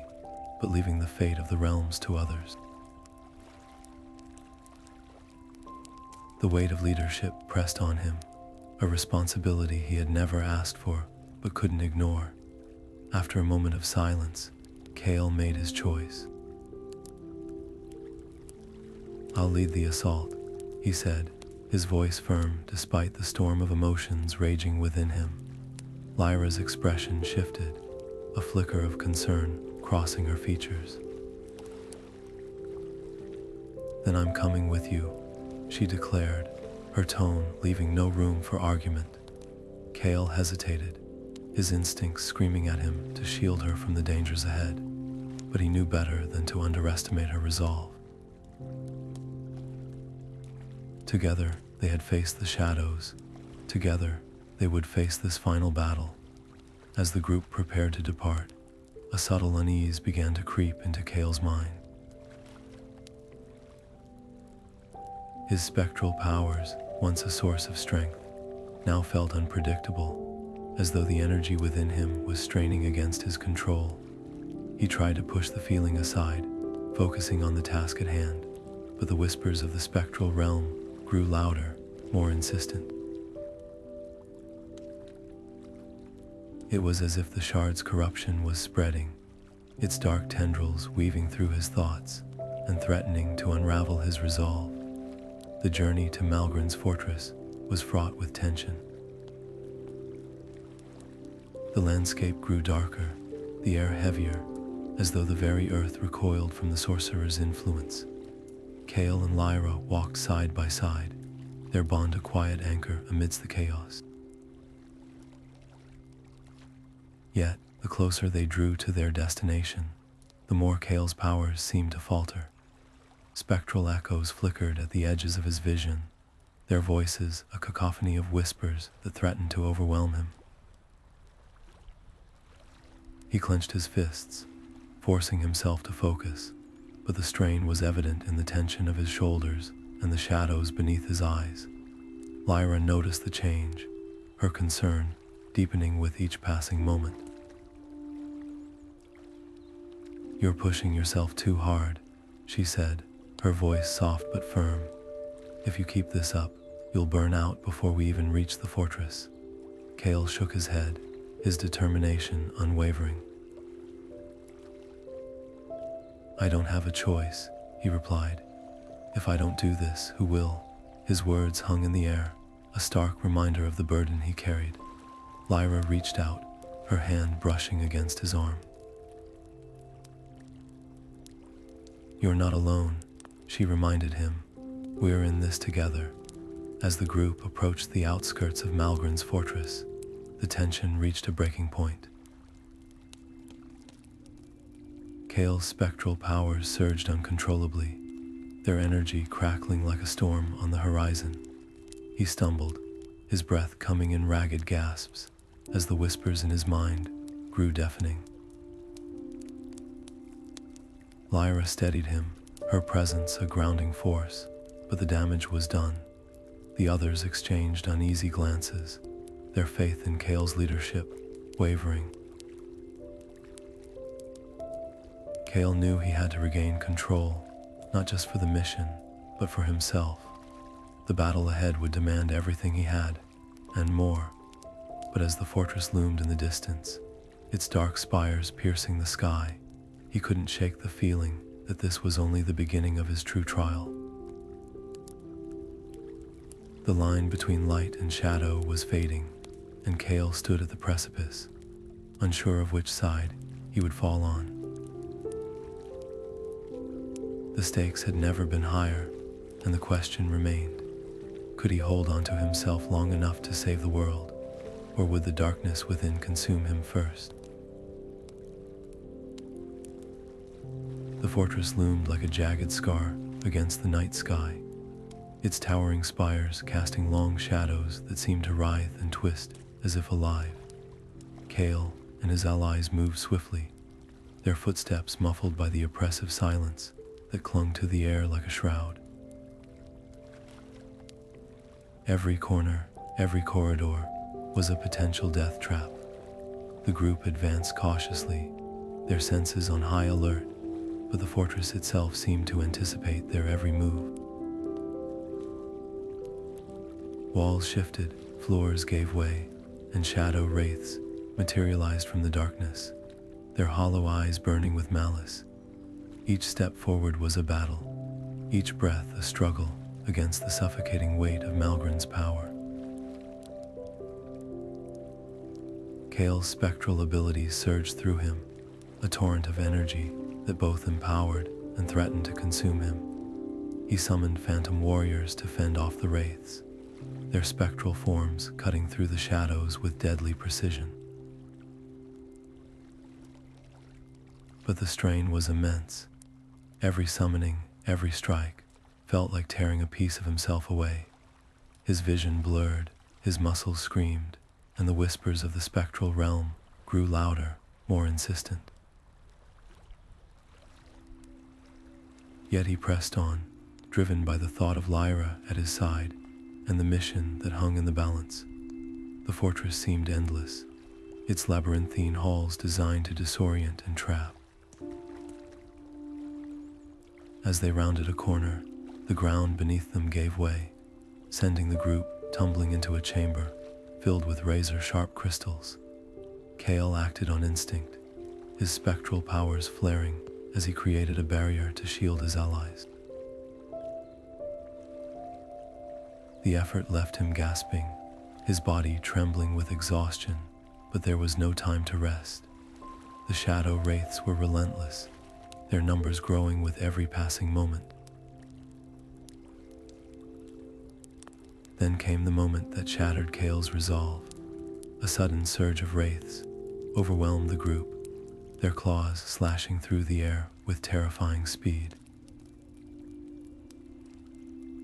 S1: but leaving the fate of the realms to others. The weight of leadership pressed on him, a responsibility he had never asked for but couldn't ignore. After a moment of silence, Kale made his choice. "I'll lead the assault," he said, his voice firm despite the storm of emotions raging within him. Lyra's expression shifted, a flicker of concern crossing her features. "Then I'm coming with you," she declared, her tone leaving no room for argument. Kale hesitated, his instincts screaming at him to shield her from the dangers ahead, but he knew better than to underestimate her resolve. Together, they had faced the shadows. Together, they would face this final battle. As the group prepared to depart, a subtle unease began to creep into Kale's mind. His spectral powers, once a source of strength, now felt unpredictable, as though the energy within him was straining against his control. He tried to push the feeling aside, focusing on the task at hand, but the whispers of the spectral realm grew louder, more insistent. It was as if the shard's corruption was spreading, its dark tendrils weaving through his thoughts and threatening to unravel his resolve. The journey to Malgrin's fortress was fraught with tension. The landscape grew darker, the air heavier, as though the very earth recoiled from the sorcerer's influence. Kael and Lyra walked side by side, their bond a quiet anchor amidst the chaos. Yet, the closer they drew to their destination, the more Kael's powers seemed to falter. Spectral echoes flickered at the edges of his vision, their voices a cacophony of whispers that threatened to overwhelm him. He clenched his fists, forcing himself to focus, but the strain was evident in the tension of his shoulders and the shadows beneath his eyes. Lyra noticed the change, her concern deepening with each passing moment. "You're pushing yourself too hard," she said, her voice soft but firm. "If you keep this up, you'll burn out before we even reach the fortress." Kale shook his head, his determination unwavering. "I don't have a choice," he replied. "If I don't do this, who will?" His words hung in the air, a stark reminder of the burden he carried. Lyra reached out, her hand brushing against his arm. "You're not alone," she reminded him. "We're in this together." As the group approached the outskirts of Malgrin's fortress, the tension reached a breaking point. Kael's spectral powers surged uncontrollably, their energy crackling like a storm on the horizon. He stumbled, his breath coming in ragged gasps, as the whispers in his mind grew deafening. Lyra steadied him, her presence a grounding force, but the damage was done. The others exchanged uneasy glances, their faith in Kael's leadership wavering. Kael knew he had to regain control, not just for the mission, but for himself. The battle ahead would demand everything he had, and more. But as the fortress loomed in the distance, its dark spires piercing the sky, he couldn't shake the feeling that this was only the beginning of his true trial. The line between light and shadow was fading, and Kael stood at the precipice, unsure of which side he would fall on. The stakes had never been higher, and the question remained: could he hold on to himself long enough to save the world, or would the darkness within consume him first? The fortress loomed like a jagged scar against the night sky, its towering spires casting long shadows that seemed to writhe and twist as if alive. Kale and his allies moved swiftly, their footsteps muffled by the oppressive silence that clung to the air like a shroud. Every corner, every corridor was a potential death trap. The group advanced cautiously, their senses on high alert, but the fortress itself seemed to anticipate their every move. Walls shifted, floors gave way, and Shadow Wraiths materialized from the darkness, their hollow eyes burning with malice. Each step forward was a battle, each breath a struggle against the suffocating weight of Malgrin's power. Kael's spectral abilities surged through him, a torrent of energy that both empowered and threatened to consume him. He summoned phantom warriors to fend off the wraiths, their spectral forms cutting through the shadows with deadly precision. But the strain was immense. Every summoning, every strike, felt like tearing a piece of himself away. His vision blurred, his muscles screamed, and the whispers of the spectral realm grew louder, more insistent. Yet he pressed on, driven by the thought of Lyra at his side and the mission that hung in the balance. The fortress seemed endless, its labyrinthine halls designed to disorient and trap. As they rounded a corner, the ground beneath them gave way, sending the group tumbling into a chamber filled with razor-sharp crystals. Cael acted on instinct, his spectral powers flaring as he created a barrier to shield his allies. The effort left him gasping, his body trembling with exhaustion, but there was no time to rest. The Shadow Wraiths were relentless, their numbers growing with every passing moment. Then came the moment that shattered Kael's resolve. A sudden surge of wraiths overwhelmed the group, their claws slashing through the air with terrifying speed.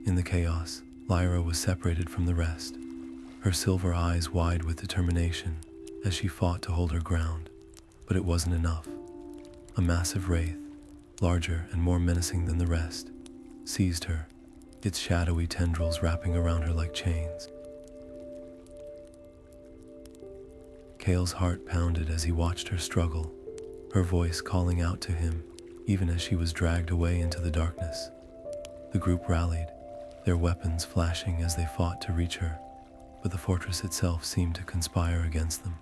S1: In the chaos, Lyra was separated from the rest, her silver eyes wide with determination as she fought to hold her ground. But it wasn't enough. A massive wraith, larger and more menacing than the rest, seized her, its shadowy tendrils wrapping around her like chains. Kael's heart pounded as he watched her struggle, her voice calling out to him even as she was dragged away into the darkness. The group rallied, their weapons flashing as they fought to reach her, but the fortress itself seemed to conspire against them.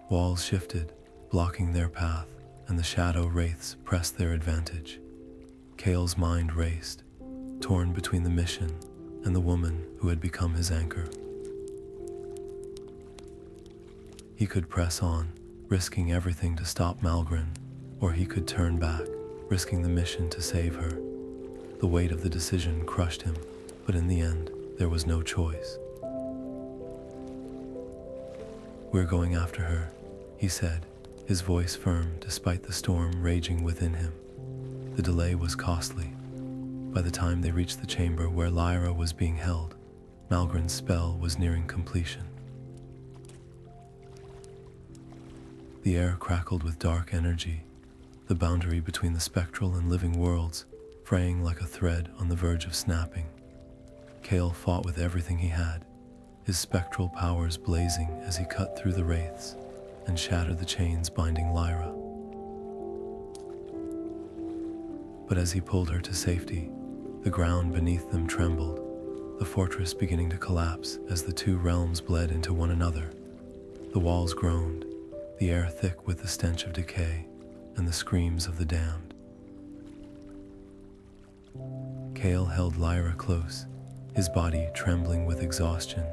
S1: Walls shifted, blocking their path, and the Shadow Wraiths pressed their advantage. Kael's mind raced, torn between the mission and the woman who had become his anchor. He could press on, risking everything to stop Malgrin, or he could turn back, risking the mission to save her. The weight of the decision crushed him, but in the end, there was no choice. "We're going after her," he said, his voice firm despite the storm raging within him. The delay was costly. By the time they reached the chamber where Lyra was being held, Malgrin's spell was nearing completion. The air crackled with dark energy, the boundary between the spectral and living worlds fraying like a thread on the verge of snapping. Kael fought with everything he had, his spectral powers blazing as he cut through the wraiths and shattered the chains binding Lyra. But as he pulled her to safety, the ground beneath them trembled, the fortress beginning to collapse as the two realms bled into one another. The walls groaned, the air thick with the stench of decay and the screams of the damned. Kael held Lyra close, his body trembling with exhaustion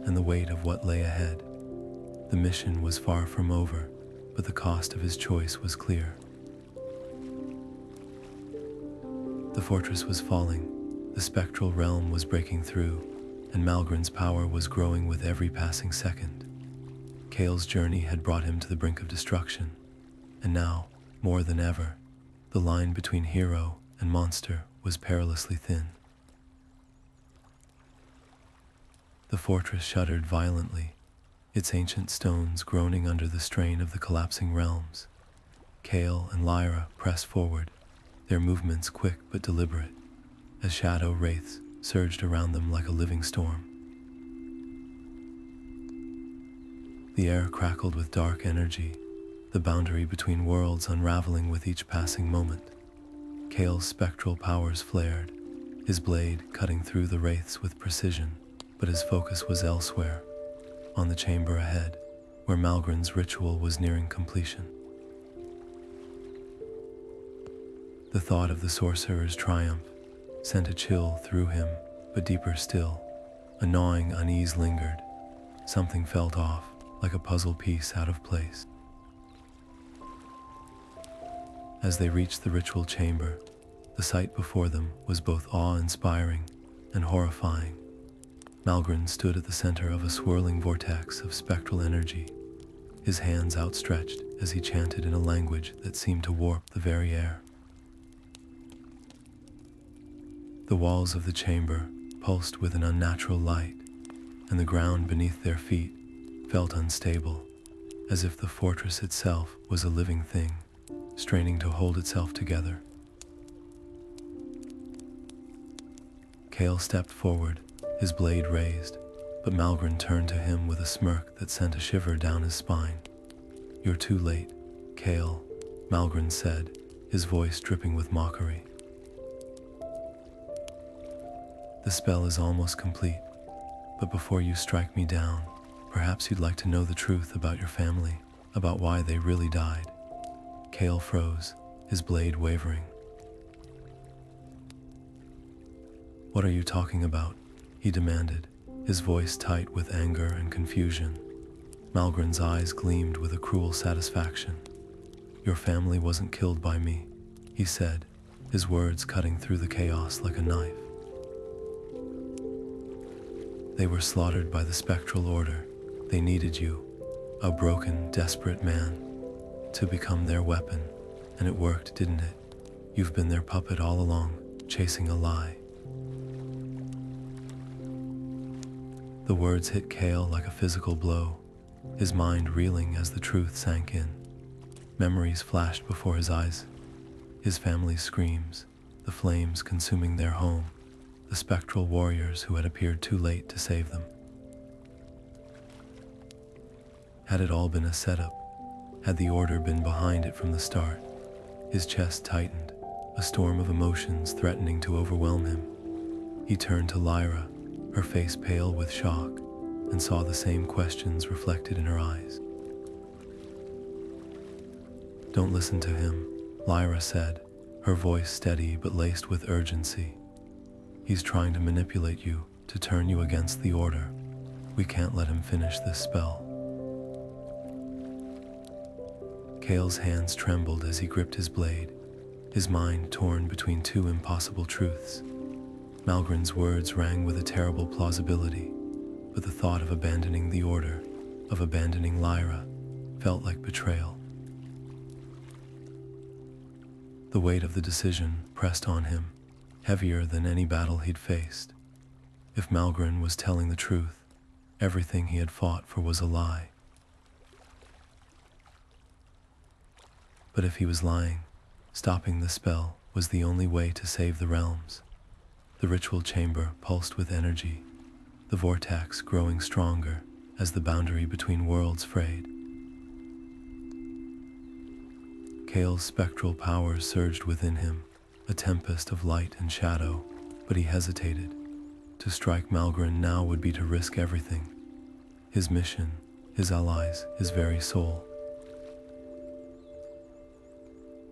S1: and the weight of what lay ahead. The mission was far from over, but the cost of his choice was clear. The fortress was falling, the spectral realm was breaking through, and Malgrin's power was growing with every passing second. Kael's journey had brought him to the brink of destruction, and now, more than ever, the line between hero and monster was perilously thin. The fortress shuddered violently, its ancient stones groaning under the strain of the collapsing realms. Kael and Lyra pressed forward, their movements quick but deliberate, as Shadow Wraiths surged around them like a living storm. The air crackled with dark energy, the boundary between worlds unraveling with each passing moment. Kael's spectral powers flared, his blade cutting through the wraiths with precision, but his focus was elsewhere, on the chamber ahead, where Malgrin's ritual was nearing completion. The thought of the sorcerer's triumph sent a chill through him, but deeper still, a gnawing unease lingered. Something felt off, like a puzzle piece out of place. As they reached the ritual chamber, the sight before them was both awe-inspiring and horrifying. Malgrin stood at the center of a swirling vortex of spectral energy, his hands outstretched as he chanted in a language that seemed to warp the very air. The walls of the chamber pulsed with an unnatural light, and the ground beneath their feet felt unstable, as if the fortress itself was a living thing, straining to hold itself together. Kale stepped forward, his blade raised, but Malgrin turned to him with a smirk that sent a shiver down his spine. "You're too late, Kale," Malgrin said, his voice dripping with mockery. "The spell is almost complete, but before you strike me down, perhaps you'd like to know the truth about your family, about why they really died." Kale froze, his blade wavering. "What are you talking about?" he demanded, his voice tight with anger and confusion. Malgrin's eyes gleamed with a cruel satisfaction. "Your family wasn't killed by me," he said, his words cutting through the chaos like a knife. "They were slaughtered by the Spectral Order. They needed you, a broken, desperate man, to become their weapon, and it worked, didn't it? You've been their puppet all along, chasing a lie." The words hit Kale like a physical blow, his mind reeling as the truth sank in. Memories flashed before his eyes, his family's screams, the flames consuming their home, the spectral warriors who had appeared too late to save them. Had it all been a setup? Had the Order been behind it from the start? His chest tightened, a storm of emotions threatening to overwhelm him. He turned to Lyra, her face pale with shock, and saw the same questions reflected in her eyes. "Don't listen to him," Lyra said, her voice steady but laced with urgency. "He's trying to manipulate you, to turn you against the Order. We can't let him finish this spell." Kale's hands trembled as he gripped his blade, his mind torn between two impossible truths. Malgrin's words rang with a terrible plausibility, but the thought of abandoning the Order, of abandoning Lyra, felt like betrayal. The weight of the decision pressed on him, heavier than any battle he'd faced. If Malgrin was telling the truth, everything he had fought for was a lie. But if he was lying, stopping the spell was the only way to save the realms. The ritual chamber pulsed with energy, the vortex growing stronger as the boundary between worlds frayed. Kale's spectral power surged within him, a tempest of light and shadow, but he hesitated. To strike Malgrin now would be to risk everything. His mission, his allies, his very soul.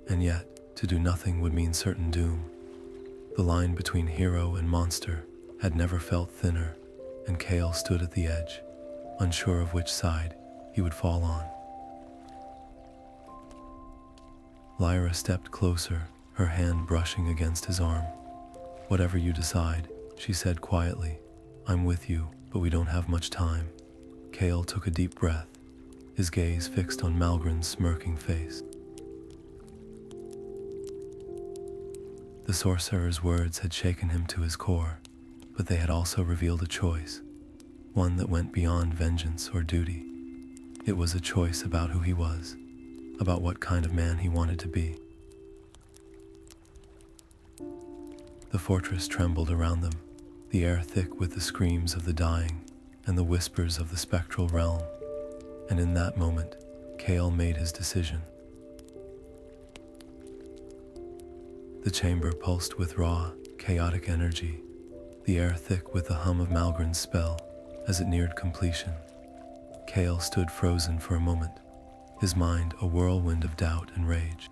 S1: And yet, to do nothing would mean certain doom. The line between hero and monster had never felt thinner, and Kale stood at the edge, unsure of which side he would fall on. Lyra stepped closer, her hand brushing against his arm. "Whatever you decide," she said quietly, "I'm with you, but we don't have much time." Kale took a deep breath, his gaze fixed on Malgrin's smirking face. The sorcerer's words had shaken him to his core, but they had also revealed a choice, one that went beyond vengeance or duty. It was a choice about who he was, about what kind of man he wanted to be. The fortress trembled around them, the air thick with the screams of the dying and the whispers of the spectral realm, and in that moment, Kale made his decision. The chamber pulsed with raw, chaotic energy, the air thick with the hum of Malgrin's spell as it neared completion. Cael stood frozen for a moment, his mind a whirlwind of doubt and rage.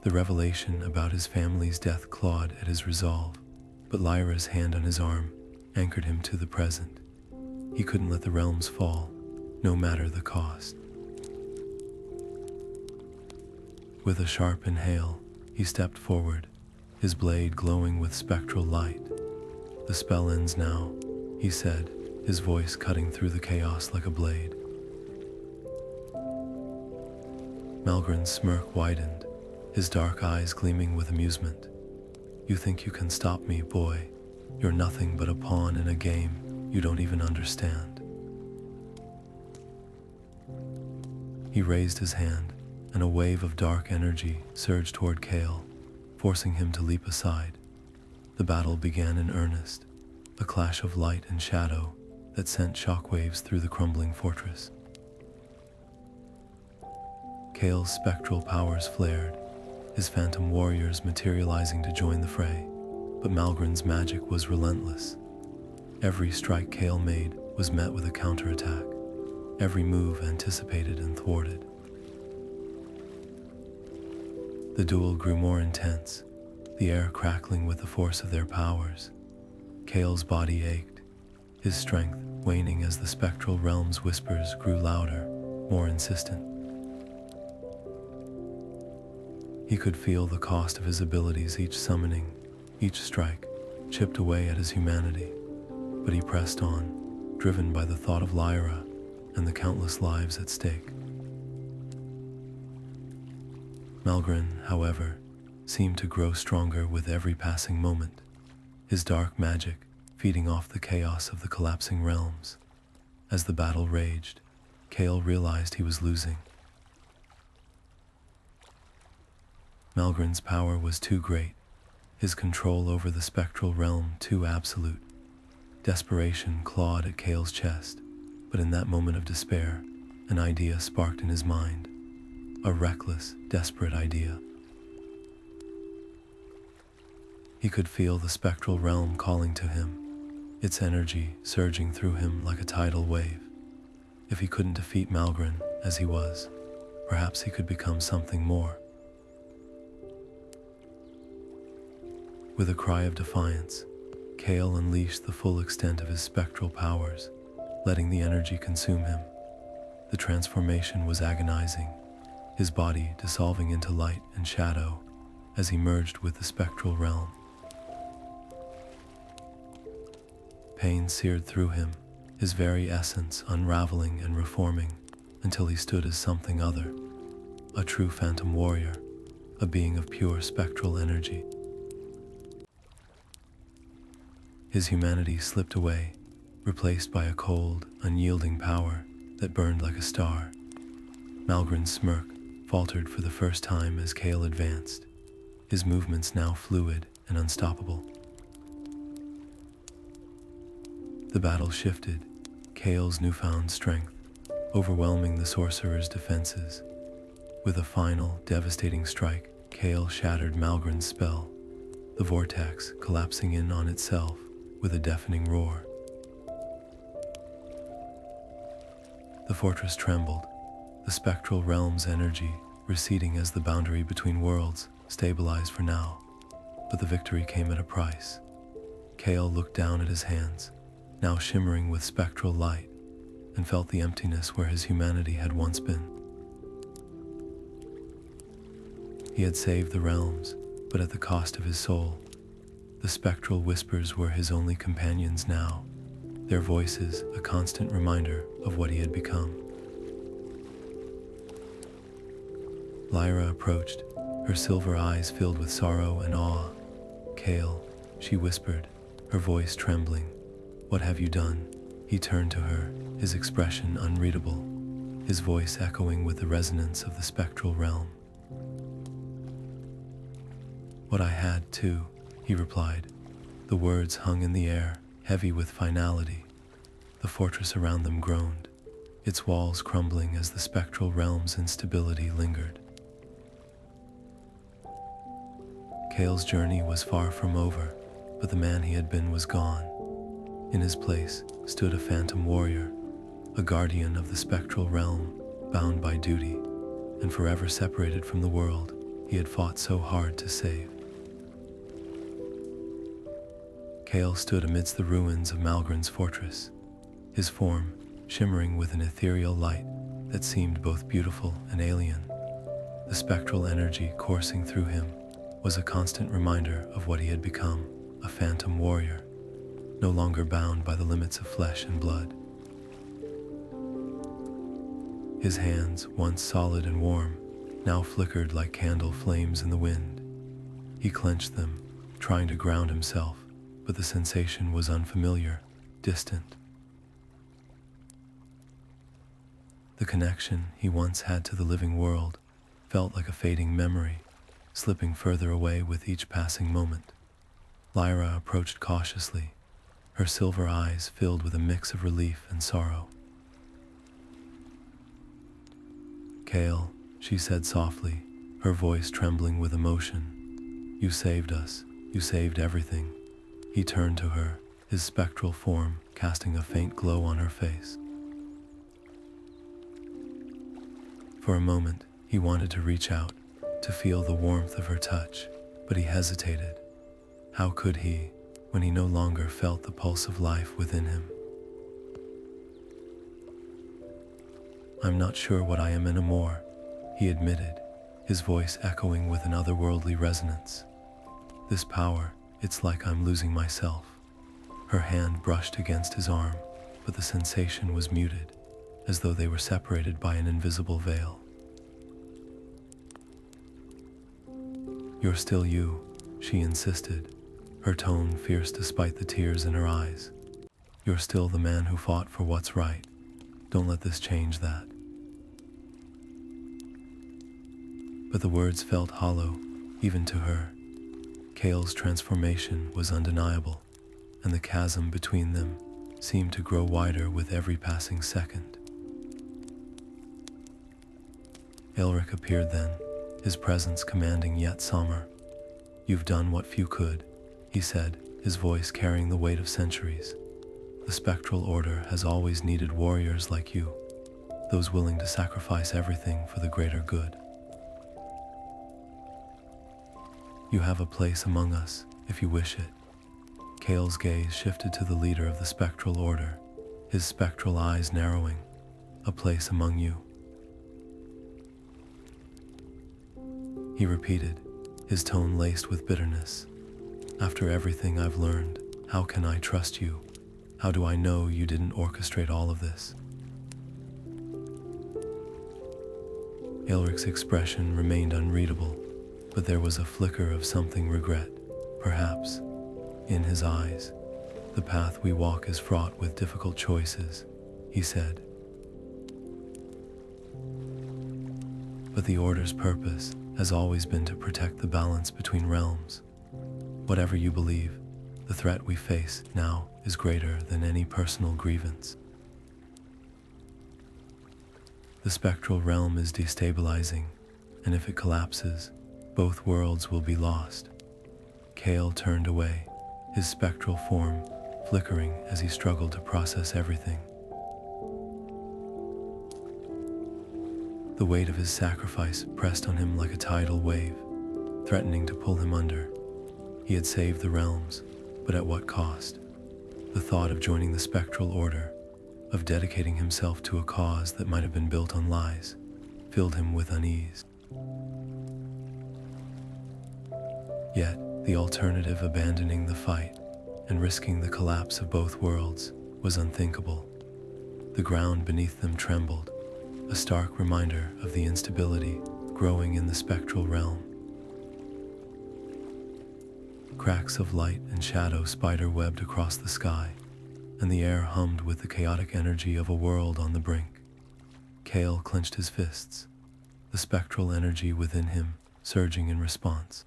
S1: The revelation about his family's death clawed at his resolve, but Lyra's hand on his arm anchored him to the present. He couldn't let the realms fall, no matter the cost. With a sharp inhale, he stepped forward, his blade glowing with spectral light. "The spell ends now," he said, his voice cutting through the chaos like a blade. Malgrin's smirk widened, his dark eyes gleaming with amusement. "You think you can stop me, boy? You're nothing but a pawn in a game you don't even understand." He raised his hand, and a wave of dark energy surged toward Cael, forcing him to leap aside. The battle began in earnest, a clash of light and shadow that sent shockwaves through the crumbling fortress. Cael's spectral powers flared, his phantom warriors materializing to join the fray, but Malgrin's magic was relentless. Every strike Cael made was met with a counterattack, every move anticipated and thwarted. The duel grew more intense, the air crackling with the force of their powers. Cael's body ached, his strength waning as the spectral realm's whispers grew louder, more insistent. He could feel the cost of his abilities, each summoning, each strike, chipped away at his humanity, but he pressed on, driven by the thought of Lyra and the countless lives at stake. Malgrin, however, seemed to grow stronger with every passing moment, his dark magic feeding off the chaos of the collapsing realms. As the battle raged, Cael realized he was losing. Malgrin's power was too great, his control over the spectral realm too absolute. Desperation clawed at Cael's chest, but in that moment of despair, an idea sparked in his mind. A reckless, desperate idea. He could feel the spectral realm calling to him, its energy surging through him like a tidal wave. If he couldn't defeat Malgrin as he was, perhaps he could become something more. With a cry of defiance, Cael unleashed the full extent of his spectral powers, letting the energy consume him. The transformation was agonizing, his body dissolving into light and shadow as he merged with the spectral realm. Pain seared through him, his very essence unraveling and reforming until he stood as something other, a true phantom warrior, a being of pure spectral energy. His humanity slipped away, replaced by a cold, unyielding power that burned like a star. Malgrin's smirk faltered for the first time as Cael advanced, his movements now fluid and unstoppable. The battle shifted, Cael's newfound strength overwhelming the sorcerer's defenses. With a final, devastating strike, Cael shattered Malgrin's spell, the vortex collapsing in on itself with a deafening roar. The fortress trembled, the spectral realm's energy receding as the boundary between worlds stabilized for now, but the victory came at a price. Cael looked down at his hands, now shimmering with spectral light, and felt the emptiness where his humanity had once been. He had saved the realms, but at the cost of his soul. The spectral whispers were his only companions now, their voices a constant reminder of what he had become. Lyra approached, her silver eyes filled with sorrow and awe. "Cael," she whispered, her voice trembling. "What have you done?" He turned to her, his expression unreadable, his voice echoing with the resonance of the spectral realm. "What I had to," he replied. The words hung in the air, heavy with finality. The fortress around them groaned, its walls crumbling as the spectral realm's instability lingered. Kael's journey was far from over, but the man he had been was gone. In his place stood a phantom warrior, a guardian of the spectral realm, bound by duty, and forever separated from the world he had fought so hard to save. Kael stood amidst the ruins of Malgrin's fortress, his form shimmering with an ethereal light that seemed both beautiful and alien. The spectral energy coursing through him was a constant reminder of what he had become, a phantom warrior, no longer bound by the limits of flesh and blood. His hands, once solid and warm, now flickered like candle flames in the wind. He clenched them, trying to ground himself, but the sensation was unfamiliar, distant. The connection he once had to the living world felt like a fading memory, slipping further away with each passing moment. Lyra approached cautiously, her silver eyes filled with a mix of relief and sorrow. "Kale," she said softly, her voice trembling with emotion. "You saved us. You saved everything." He turned to her, his spectral form casting a faint glow on her face. For a moment, he wanted to reach out, to feel the warmth of her touch, but he hesitated. How could he, when he no longer felt the pulse of life within him? "I'm not sure what I am anymore," he admitted, his voice echoing with an otherworldly resonance. "This power, it's like I'm losing myself." Her hand brushed against his arm, but the sensation was muted, as though they were separated by an invisible veil. "You're still you," she insisted, her tone fierce despite the tears in her eyes. "You're still the man who fought for what's right. Don't let this change that." But the words felt hollow, even to her. Kael's transformation was undeniable, and the chasm between them seemed to grow wider with every passing second. Aelric appeared then, his presence commanding yet somber. "You've done what few could," he said, his voice carrying the weight of centuries. "The Spectral Order has always needed warriors like you, those willing to sacrifice everything for the greater good. You have a place among us, if you wish it." Kael's gaze shifted to the leader of the Spectral Order, his spectral eyes narrowing. "A place among you," he repeated, his tone laced with bitterness. "After everything I've learned, how can I trust you? How do I know you didn't orchestrate all of this?" Aelric's expression remained unreadable, but there was a flicker of something regret, perhaps, in his eyes. "The path we walk is fraught with difficult choices," he said. "But the Order's purpose has always been to protect the balance between realms. Whatever you believe, the threat we face now is greater than any personal grievance. The spectral realm is destabilizing, and if it collapses, both worlds will be lost." Kael turned away, his spectral form flickering as he struggled to process everything. The weight of his sacrifice pressed on him like a tidal wave, threatening to pull him under. He had saved the realms, but at what cost? The thought of joining the Spectral Order, of dedicating himself to a cause that might have been built on lies, filled him with unease. Yet, the alternative, abandoning the fight and risking the collapse of both worlds, was unthinkable. The ground beneath them trembled, a stark reminder of the instability growing in the spectral realm. Cracks of light and shadow spider-webbed across the sky, and the air hummed with the chaotic energy of a world on the brink. Kael clenched his fists, the spectral energy within him surging in response.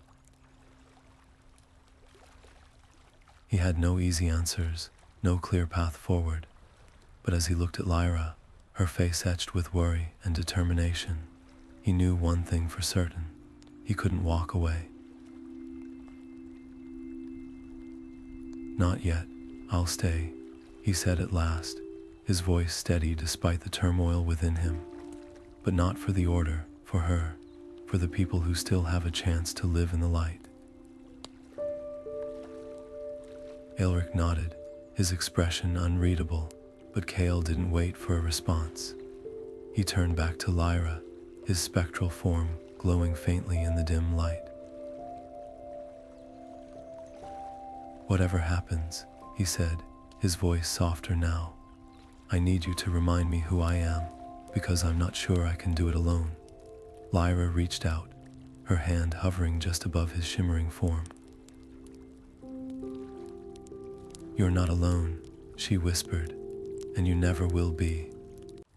S1: He had no easy answers, no clear path forward, but as he looked at Lyra, her face etched with worry and determination, he knew one thing for certain: he couldn't walk away. "Not yet. I'll stay," he said at last, his voice steady despite the turmoil within him. "But not for the Order, for her, for the people who still have a chance to live in the light." Aelric nodded, his expression unreadable, but Kale didn't wait for a response. He turned back to Lyra, his spectral form glowing faintly in the dim light. "Whatever happens," he said, his voice softer now, "I need you to remind me who I am, because I'm not sure I can do it alone." Lyra reached out, her hand hovering just above his shimmering form. "You're not alone," she whispered, "and you never will be."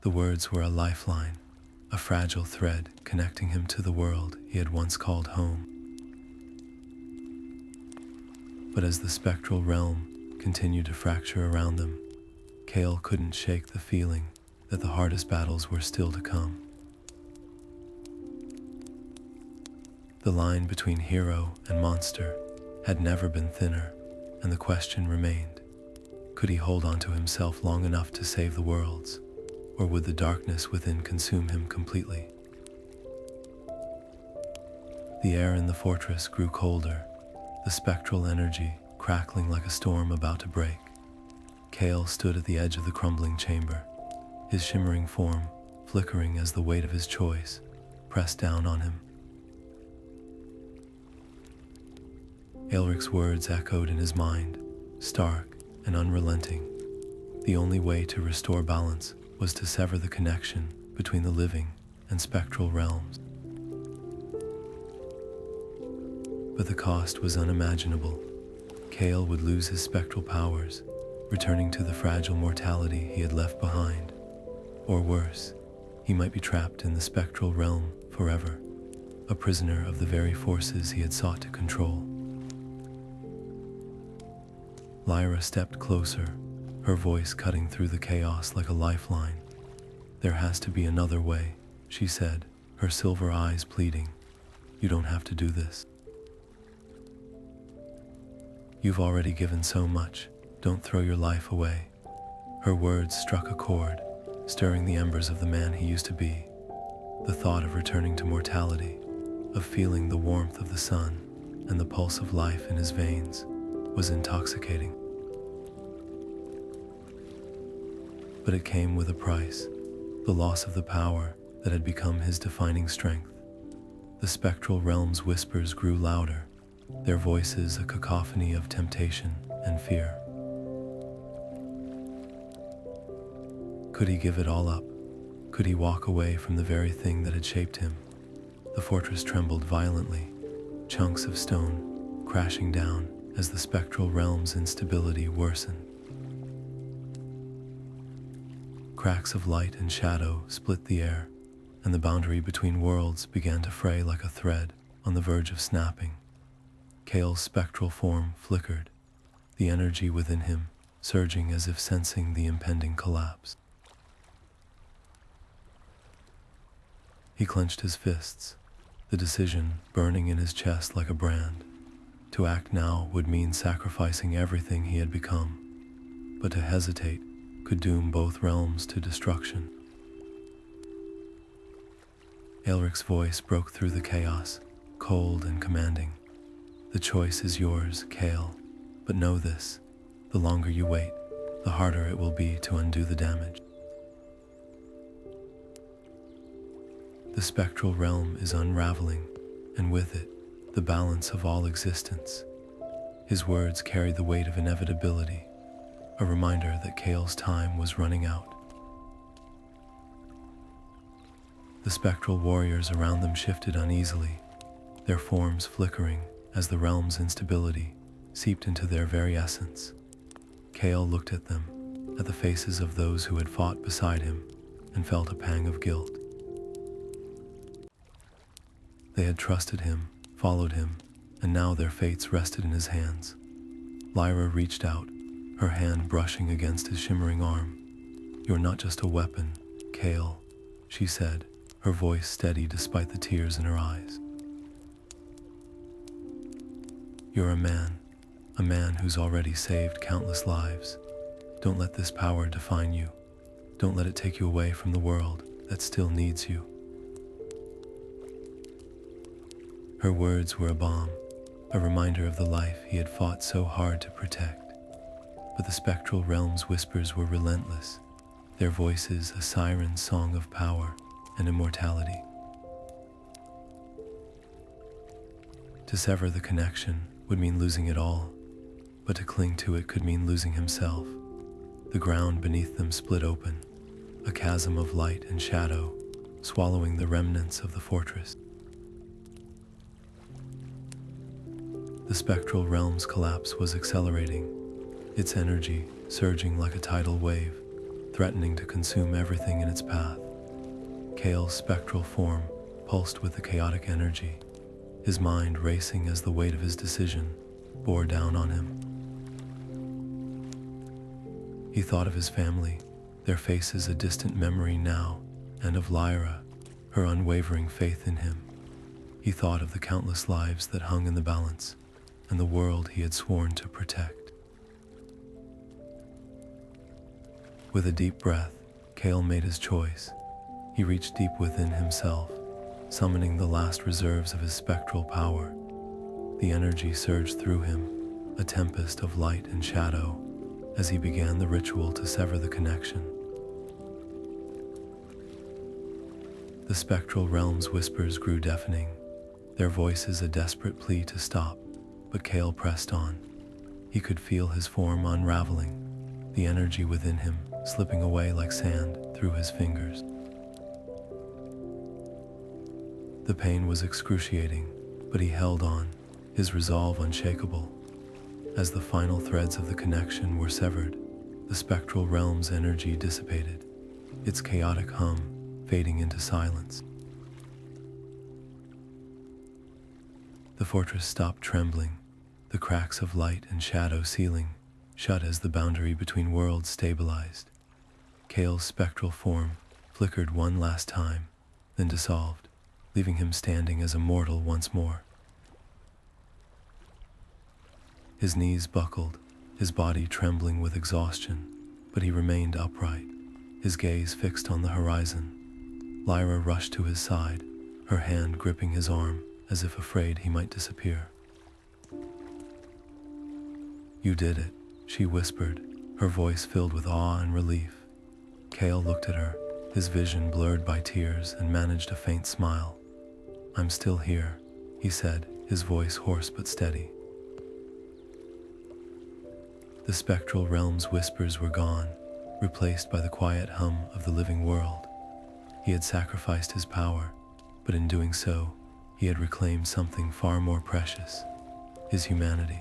S1: The words were a lifeline, a fragile thread connecting him to the world he had once called home. But as the spectral realm continued to fracture around them, Kale couldn't shake the feeling that the hardest battles were still to come. The line between hero and monster had never been thinner, and the question remained: could he hold on to himself long enough to save the worlds, or would the darkness within consume him completely? The air in the fortress grew colder, the spectral energy crackling like a storm about to break. Kale stood at the edge of the crumbling chamber, his shimmering form flickering as the weight of his choice pressed down on him. Aelric's words echoed in his mind, stark and unrelenting. The only way to restore balance was to sever the connection between the living and spectral realms. But the cost was unimaginable. Kale would lose his spectral powers, returning to the fragile mortality he had left behind. Or worse, he might be trapped in the spectral realm forever, a prisoner of the very forces he had sought to control. Lyra stepped closer, her voice cutting through the chaos like a lifeline. "There has to be another way," she said, her silver eyes pleading. "You don't have to do this. You've already given so much. Don't throw your life away." Her words struck a chord, stirring the embers of the man he used to be. The thought of returning to mortality, of feeling the warmth of the sun and the pulse of life in his veins, was intoxicating. But it came with a price, the loss of the power that had become his defining strength. The spectral realm's whispers grew louder, their voices a cacophony of temptation and fear. Could he give it all up? Could he walk away from the very thing that had shaped him? The fortress trembled violently, chunks of stone crashing down as the spectral realm's instability worsened. Cracks of light and shadow split the air, and the boundary between worlds began to fray like a thread on the verge of snapping. Kale's spectral form flickered, the energy within him surging as if sensing the impending collapse. He clenched his fists, the decision burning in his chest like a brand. To act now would mean sacrificing everything he had become, but to hesitate could doom both realms to destruction. Aelric's voice broke through the chaos, cold and commanding. "The choice is yours, Kale, but know this: the longer you wait, the harder it will be to undo the damage. The spectral realm is unraveling, and with it, the balance of all existence." His words carried the weight of inevitability, a reminder that Kale's time was running out. The spectral warriors around them shifted uneasily, their forms flickering as the realm's instability seeped into their very essence. Kale looked at them, at the faces of those who had fought beside him, and felt a pang of guilt. They had trusted him, followed him, and now their fates rested in his hands. Lyra reached out, her hand brushing against his shimmering arm. "You're not just a weapon, Kale," she said, her voice steady despite the tears in her eyes. "You're a a man who's already saved countless lives. Don't let this power define you. Don't let it take you away from the world that still needs you. Her words were a balm, a reminder of the life he had fought so hard to protect. But the spectral realm's whispers were relentless, their voices a siren song of power and immortality. To sever the connection would mean losing it all, but to cling to it could mean losing himself. The ground beneath them split open, a chasm of light and shadow, swallowing the remnants of the fortress. The spectral realm's collapse was accelerating, its energy surging like a tidal wave, threatening to consume everything in its path. Kael's spectral form pulsed with the chaotic energy, his mind racing as the weight of his decision bore down on him. He thought of his family, their faces a distant memory now, and of Lyra, her unwavering faith in him. He thought of the countless lives that hung in the balance, and the world he had sworn to protect. With a deep breath, Cael made his choice. He reached deep within himself, summoning the last reserves of his spectral power. The energy surged through him, a tempest of light and shadow, as he began the ritual to sever the connection. The spectral realm's whispers grew deafening, their voices a desperate plea to stop, but Cael pressed on. He could feel his form unraveling, the energy within him slipping away like sand through his fingers. The pain was excruciating, but he held on, his resolve unshakable. As the final threads of the connection were severed, the spectral realm's energy dissipated, its chaotic hum fading into silence. The fortress stopped trembling, the cracks of light and shadow sealing shut as the boundary between worlds stabilized. Kael's spectral form flickered one last time, then dissolved, leaving him standing as a mortal once more. His knees buckled, his body trembling with exhaustion, but he remained upright, his gaze fixed on the horizon. Lyra rushed to his side, her hand gripping his arm as if afraid he might disappear. "You did it," she whispered, her voice filled with awe and relief. Cael looked at her, his vision blurred by tears, and managed a faint smile. "I'm still here," he said, his voice hoarse but steady. The spectral realm's whispers were gone, replaced by the quiet hum of the living world. He had sacrificed his power, but in doing so, he had reclaimed something far more precious, his humanity.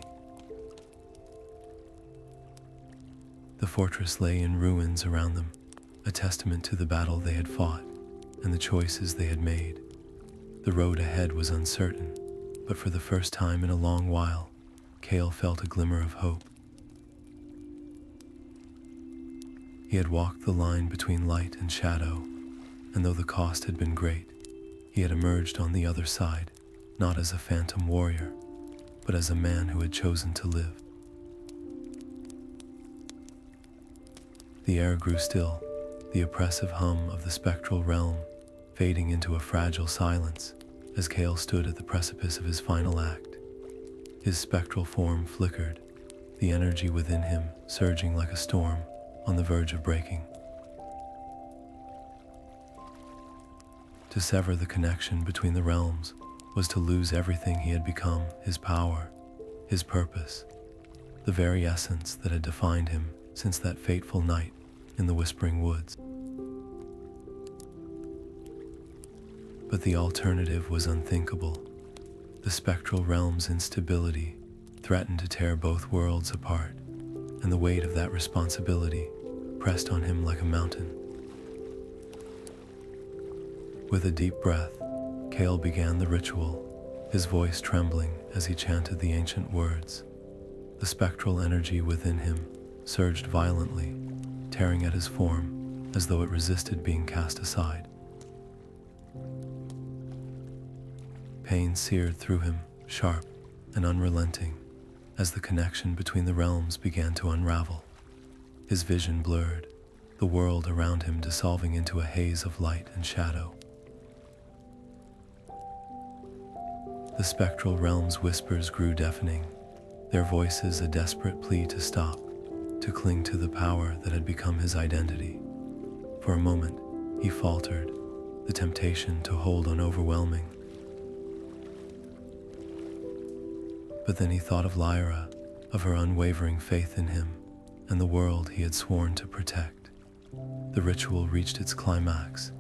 S1: The fortress lay in ruins around them, a testament to the battle they had fought and the choices they had made. The road ahead was uncertain, but for the first time in a long while, Cael felt a glimmer of hope. He had walked the line between light and shadow, and though the cost had been great, he had emerged on the other side, not as a phantom warrior, but as a man who had chosen to live. The air grew still, the oppressive hum of the spectral realm fading into a fragile silence as Cael stood at the precipice of his final act. His spectral form flickered, the energy within him surging like a storm on the verge of breaking. To sever the connection between the realms was to lose everything he had become, his power, his purpose, the very essence that had defined him since that fateful night in the Whispering Woods. But the alternative was unthinkable. The spectral realm's instability threatened to tear both worlds apart, and the weight of that responsibility pressed on him like a mountain. With a deep breath, Cael began the ritual, his voice trembling as he chanted the ancient words. The spectral energy within him surged violently, tearing at his form as though it resisted being cast aside. Pain seared through him, sharp and unrelenting, as the connection between the realms began to unravel. His vision blurred, the world around him dissolving into a haze of light and shadow. The spectral realm's whispers grew deafening, their voices a desperate plea to stop, to cling to the power that had become his identity. For a moment, he faltered, the temptation to hold on overwhelming. But then he thought of Lyra, of her unwavering faith in him, and the world he had sworn to protect. The ritual reached its climax,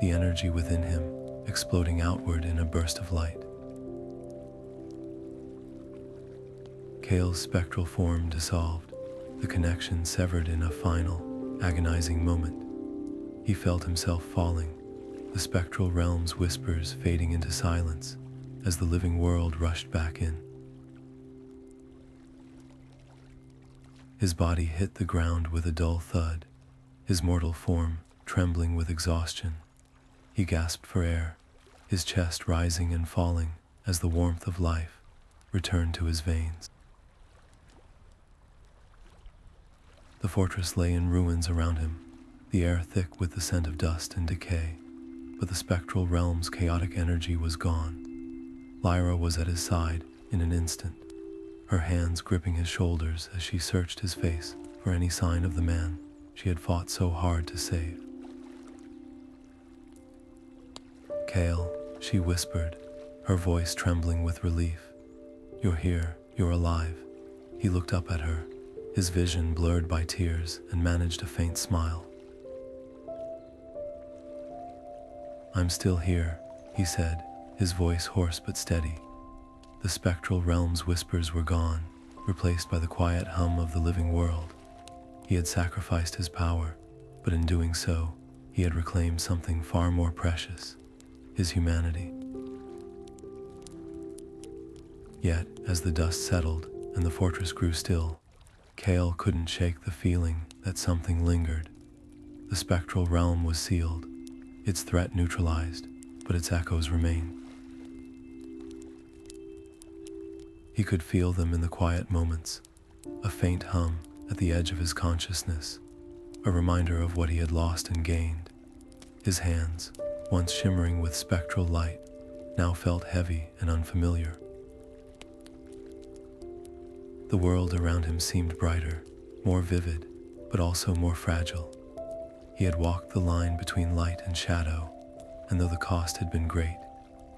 S1: the energy within him exploding outward in a burst of light. Kael's spectral form dissolved, the connection severed in a final, agonizing moment. He felt himself falling, the spectral realm's whispers fading into silence as the living world rushed back in. His body hit the ground with a dull thud, his mortal form trembling with exhaustion. He gasped for air, his chest rising and falling as the warmth of life returned to his veins. The fortress lay in ruins around him, the air thick with the scent of dust and decay, but the spectral realm's chaotic energy was gone. Lyra was at his side in an instant, her hands gripping his shoulders as she searched his face for any sign of the man she had fought so hard to save. "Kale," she whispered, her voice trembling with relief. "You're here, you're alive." He looked up at her, his vision blurred by tears, and managed a faint smile. "I'm still here," he said, his voice hoarse but steady. The spectral realm's whispers were gone, replaced by the quiet hum of the living world. He had sacrificed his power, but in doing so, he had reclaimed something far more precious, his humanity. Yet, as the dust settled and the fortress grew still, Kael couldn't shake the feeling that something lingered. The spectral realm was sealed, its threat neutralized, but its echoes remained. He could feel them in the quiet moments, a faint hum at the edge of his consciousness, a reminder of what he had lost and gained. His hands, once shimmering with spectral light, now felt heavy and unfamiliar. The world around him seemed brighter, more vivid, but also more fragile. He had walked the line between light and shadow, and though the cost had been great,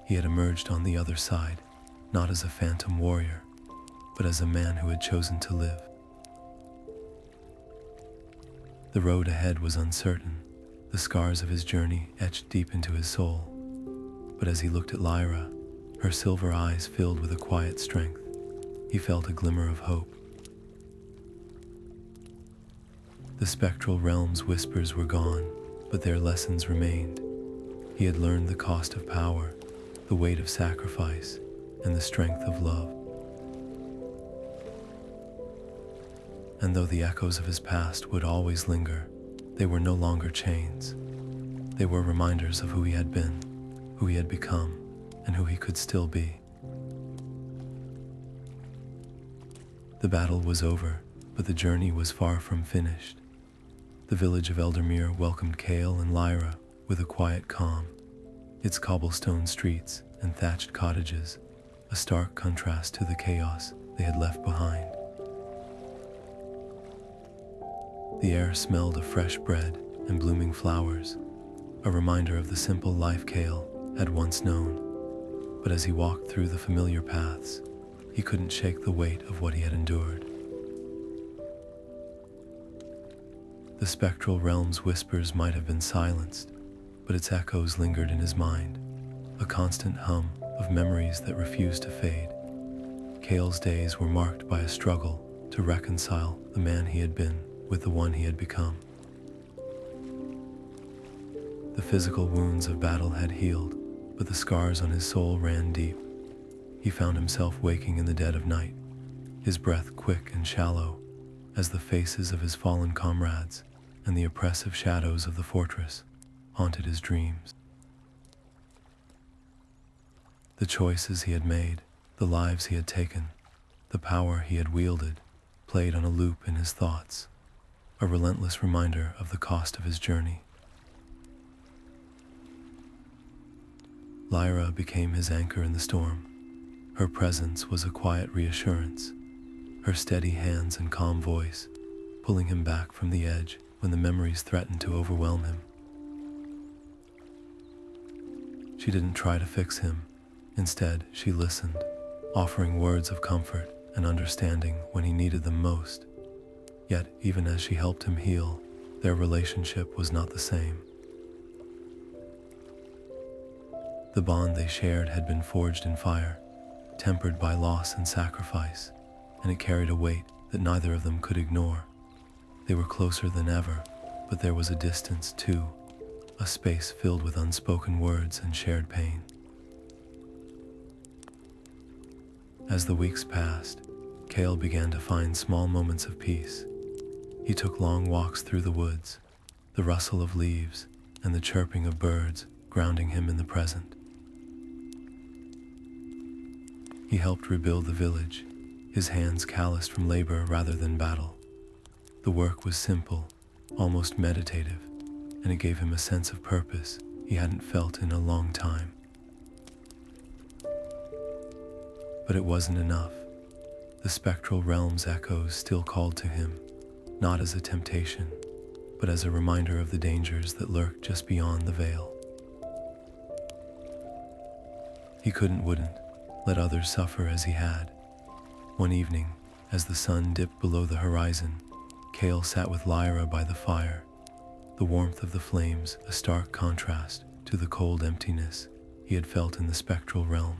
S1: he had emerged on the other side, not as a phantom warrior, but as a man who had chosen to live. The road ahead was uncertain, the scars of his journey etched deep into his soul. But as he looked at Lyra, her silver eyes filled with a quiet strength, he felt a glimmer of hope. The spectral realm's whispers were gone, but their lessons remained. He had learned the cost of power, the weight of sacrifice, and the strength of love. And though the echoes of his past would always linger, they were no longer chains. They were reminders of who he had been, who he had become, and who he could still be. The battle was over, but the journey was far from finished. The village of Eldermere welcomed Kael and Lyra with a quiet calm, its cobblestone streets and thatched cottages, a stark contrast to the chaos they had left behind. The air smelled of fresh bread and blooming flowers, a reminder of the simple life Kael had once known. But as he walked through the familiar paths, he couldn't shake the weight of what he had endured. The spectral realm's whispers might have been silenced, but its echoes lingered in his mind, a constant hum of memories that refused to fade. Kael's days were marked by a struggle to reconcile the man he had been with the one he had become. The physical wounds of battle had healed, but the scars on his soul ran deep. He found himself waking in the dead of night, his breath quick and shallow, as the faces of his fallen comrades and the oppressive shadows of the fortress haunted his dreams. The choices he had made, the lives he had taken, The power he had wielded played on a loop in his thoughts, a relentless reminder of the cost of his journey. Lyra became his anchor in the storm. Her presence was a quiet reassurance, her steady hands and calm voice pulling him back from the edge when the memories threatened to overwhelm him. She didn't try to fix him. Instead, she listened, offering words of comfort and understanding when he needed them most. Yet, even as she helped him heal, their relationship was not the same. The bond they shared had been forged in fire, tempered by loss and sacrifice, and it carried a weight that neither of them could ignore. They were closer than ever, but there was a distance too, a space filled with unspoken words and shared pain. As the weeks passed, Kale began to find small moments of peace. He took long walks through the woods, the rustle of leaves and the chirping of birds grounding him in the present. He helped rebuild the village, his hands calloused from labor rather than battle. The work was simple, almost meditative, and it gave him a sense of purpose he hadn't felt in a long time. But it wasn't enough. The spectral realm's echoes still called to him, not as a temptation, but as a reminder of the dangers that lurked just beyond the veil. He wouldn't let others suffer as he had. One evening, as the sun dipped below the horizon, Kale sat with Lyra by the fire, the warmth of the flames a stark contrast to the cold emptiness he had felt in the spectral realm.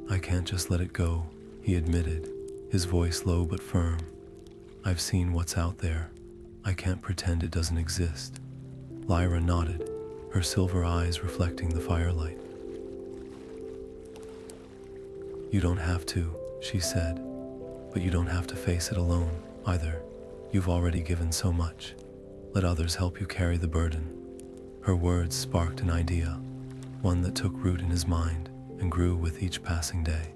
S1: "I can't just let it go," he admitted, his voice low but firm. "I've seen what's out there. I can't pretend it doesn't exist." Lyra nodded, her silver eyes reflecting the firelight. "You don't have to," she said, "but you don't have to face it alone, either. You've already given so much. Let others help you carry the burden." Her words sparked an idea, one that took root in his mind and grew with each passing day.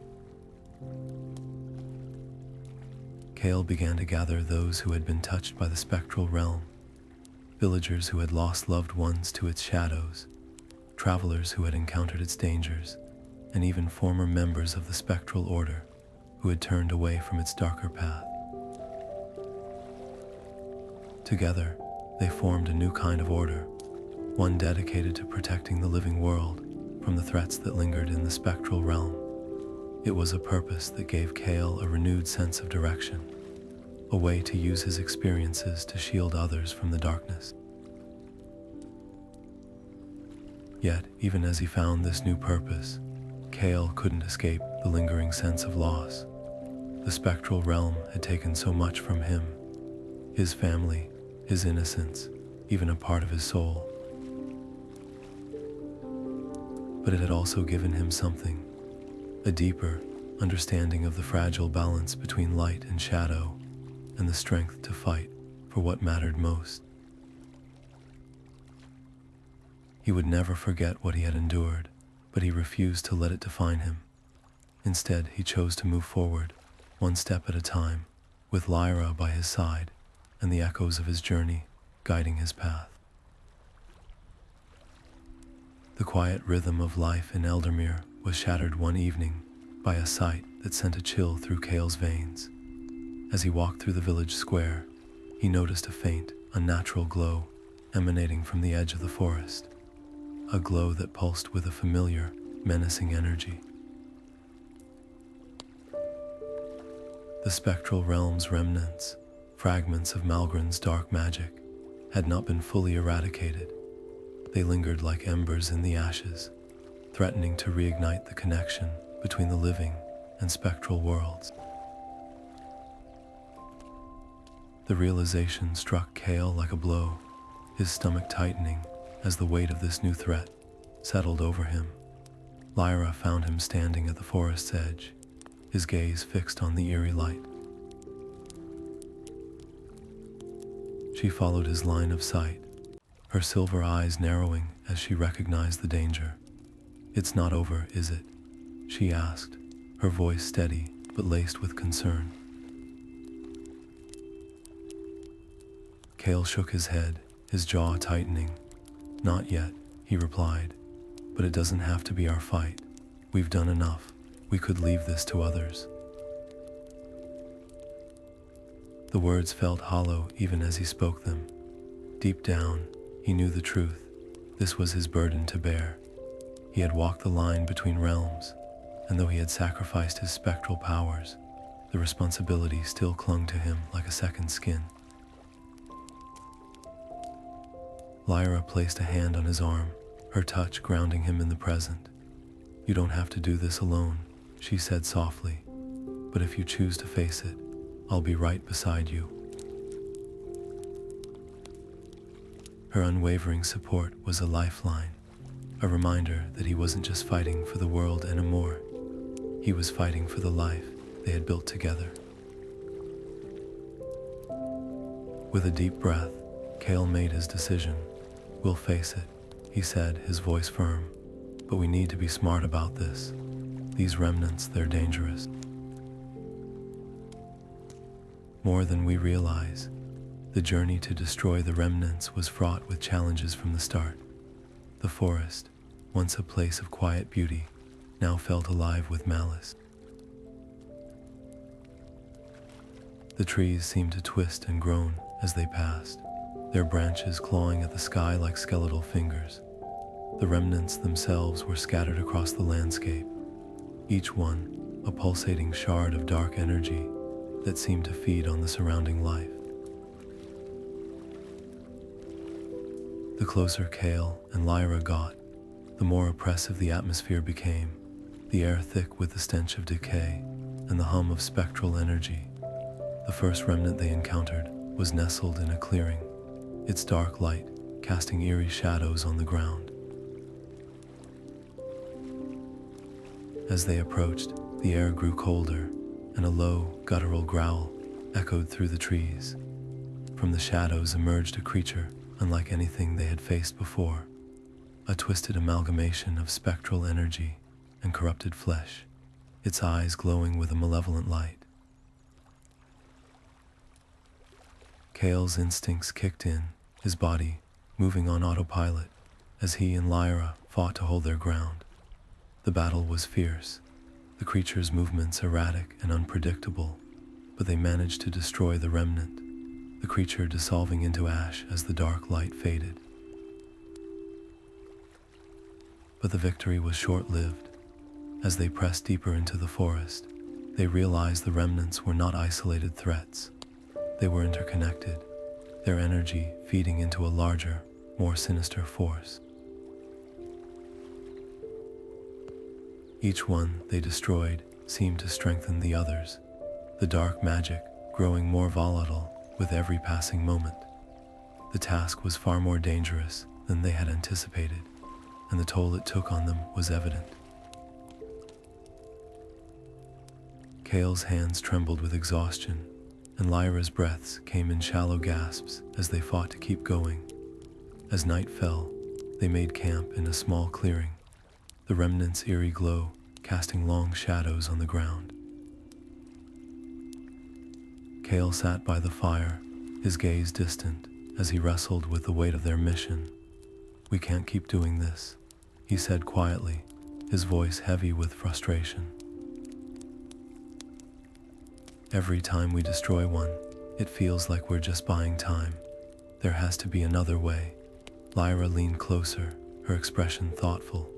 S1: Kale began to gather those who had been touched by the spectral realm, villagers who had lost loved ones to its shadows, travelers who had encountered its dangers, and even former members of the Spectral Order who had turned away from its darker path. Together, they formed a new kind of order, one dedicated to protecting the living world from the threats that lingered in the spectral realm. It was a purpose that gave Kale a renewed sense of direction, a way to use his experiences to shield others from the darkness. Yet, even as he found this new purpose, Kale couldn't escape the lingering sense of loss. The spectral realm had taken so much from him, his family, his innocence, even a part of his soul. But it had also given him something, a deeper understanding of the fragile balance between light and shadow, and the strength to fight for what mattered most. He would never forget what he had endured, but he refused to let it define him. Instead, he chose to move forward, one step at a time, with Lyra by his side and the echoes of his journey guiding his path. The quiet rhythm of life in Eldermere was shattered one evening by a sight that sent a chill through Kale's veins. As he walked through the village square, he noticed a faint, unnatural glow emanating from the edge of the forest, a glow that pulsed with a familiar, menacing energy. The spectral realm's remnants, fragments of Malgrin's dark magic, had not been fully eradicated. They lingered like embers in the ashes, threatening to reignite the connection between the living and spectral worlds. The realization struck Kale like a blow, his stomach tightening as the weight of this new threat settled over him. Lyra found him standing at the forest's edge, his gaze fixed on the eerie light. She followed his line of sight, her silver eyes narrowing as she recognized the danger. "It's not over, is it?" she asked, her voice steady but laced with concern. Kale shook his head, his jaw tightening. "Not yet," he replied, "but it doesn't have to be our fight. We've done enough. We could leave this to others." The words felt hollow even as he spoke them. Deep down, he knew the truth. This was his burden to bear. He had walked the line between realms, and though he had sacrificed his spectral powers, the responsibility still clung to him like a second skin. Lyra placed a hand on his arm, her touch grounding him in the present. "You don't have to do this alone," she said softly, "but if you choose to face it, I'll be right beside you." Her unwavering support was a lifeline, a reminder that he wasn't just fighting for the world anymore. He was fighting for the life they had built together. With a deep breath, Kale made his decision. "We'll face it," he said, his voice firm, "but we need to be smart about this. These remnants, they're dangerous. More than we realize." The journey to destroy the remnants was fraught with challenges from the start. The forest, once a place of quiet beauty, now felt alive with malice. The trees seemed to twist and groan as they passed, their branches clawing at the sky like skeletal fingers. The remnants themselves were scattered across the landscape, each one a pulsating shard of dark energy that seemed to feed on the surrounding life. The closer Kael and Lyra got, the more oppressive the atmosphere became, the air thick with the stench of decay and the hum of spectral energy. The first remnant they encountered was nestled in a clearing, its dark light casting eerie shadows on the ground. As they approached, the air grew colder, and a low, guttural growl echoed through the trees. From the shadows emerged a creature unlike anything they had faced before, a twisted amalgamation of spectral energy and corrupted flesh, its eyes glowing with a malevolent light. Kael's instincts kicked in, his body moving on autopilot as he and Lyra fought to hold their ground. The battle was fierce, the creature's movements erratic and unpredictable, but they managed to destroy the remnant, the creature dissolving into ash as the dark light faded. But the victory was short-lived. As they pressed deeper into the forest, they realized the remnants were not isolated threats. They were interconnected, their energy feeding into a larger, more sinister force. Each one they destroyed seemed to strengthen the others, the dark magic growing more volatile with every passing moment. The task was far more dangerous than they had anticipated, and the toll it took on them was evident. Kael's hands trembled with exhaustion, and Lyra's breaths came in shallow gasps as they fought to keep going. As night fell, they made camp in a small clearing, the remnant's eerie glow casting long shadows on the ground. Kael sat by the fire, his gaze distant as he wrestled with the weight of their mission. "We can't keep doing this," he said quietly, his voice heavy with frustration. "Every time we destroy one, it feels like we're just buying time. There has to be another way." Lyra leaned closer, her expression thoughtful.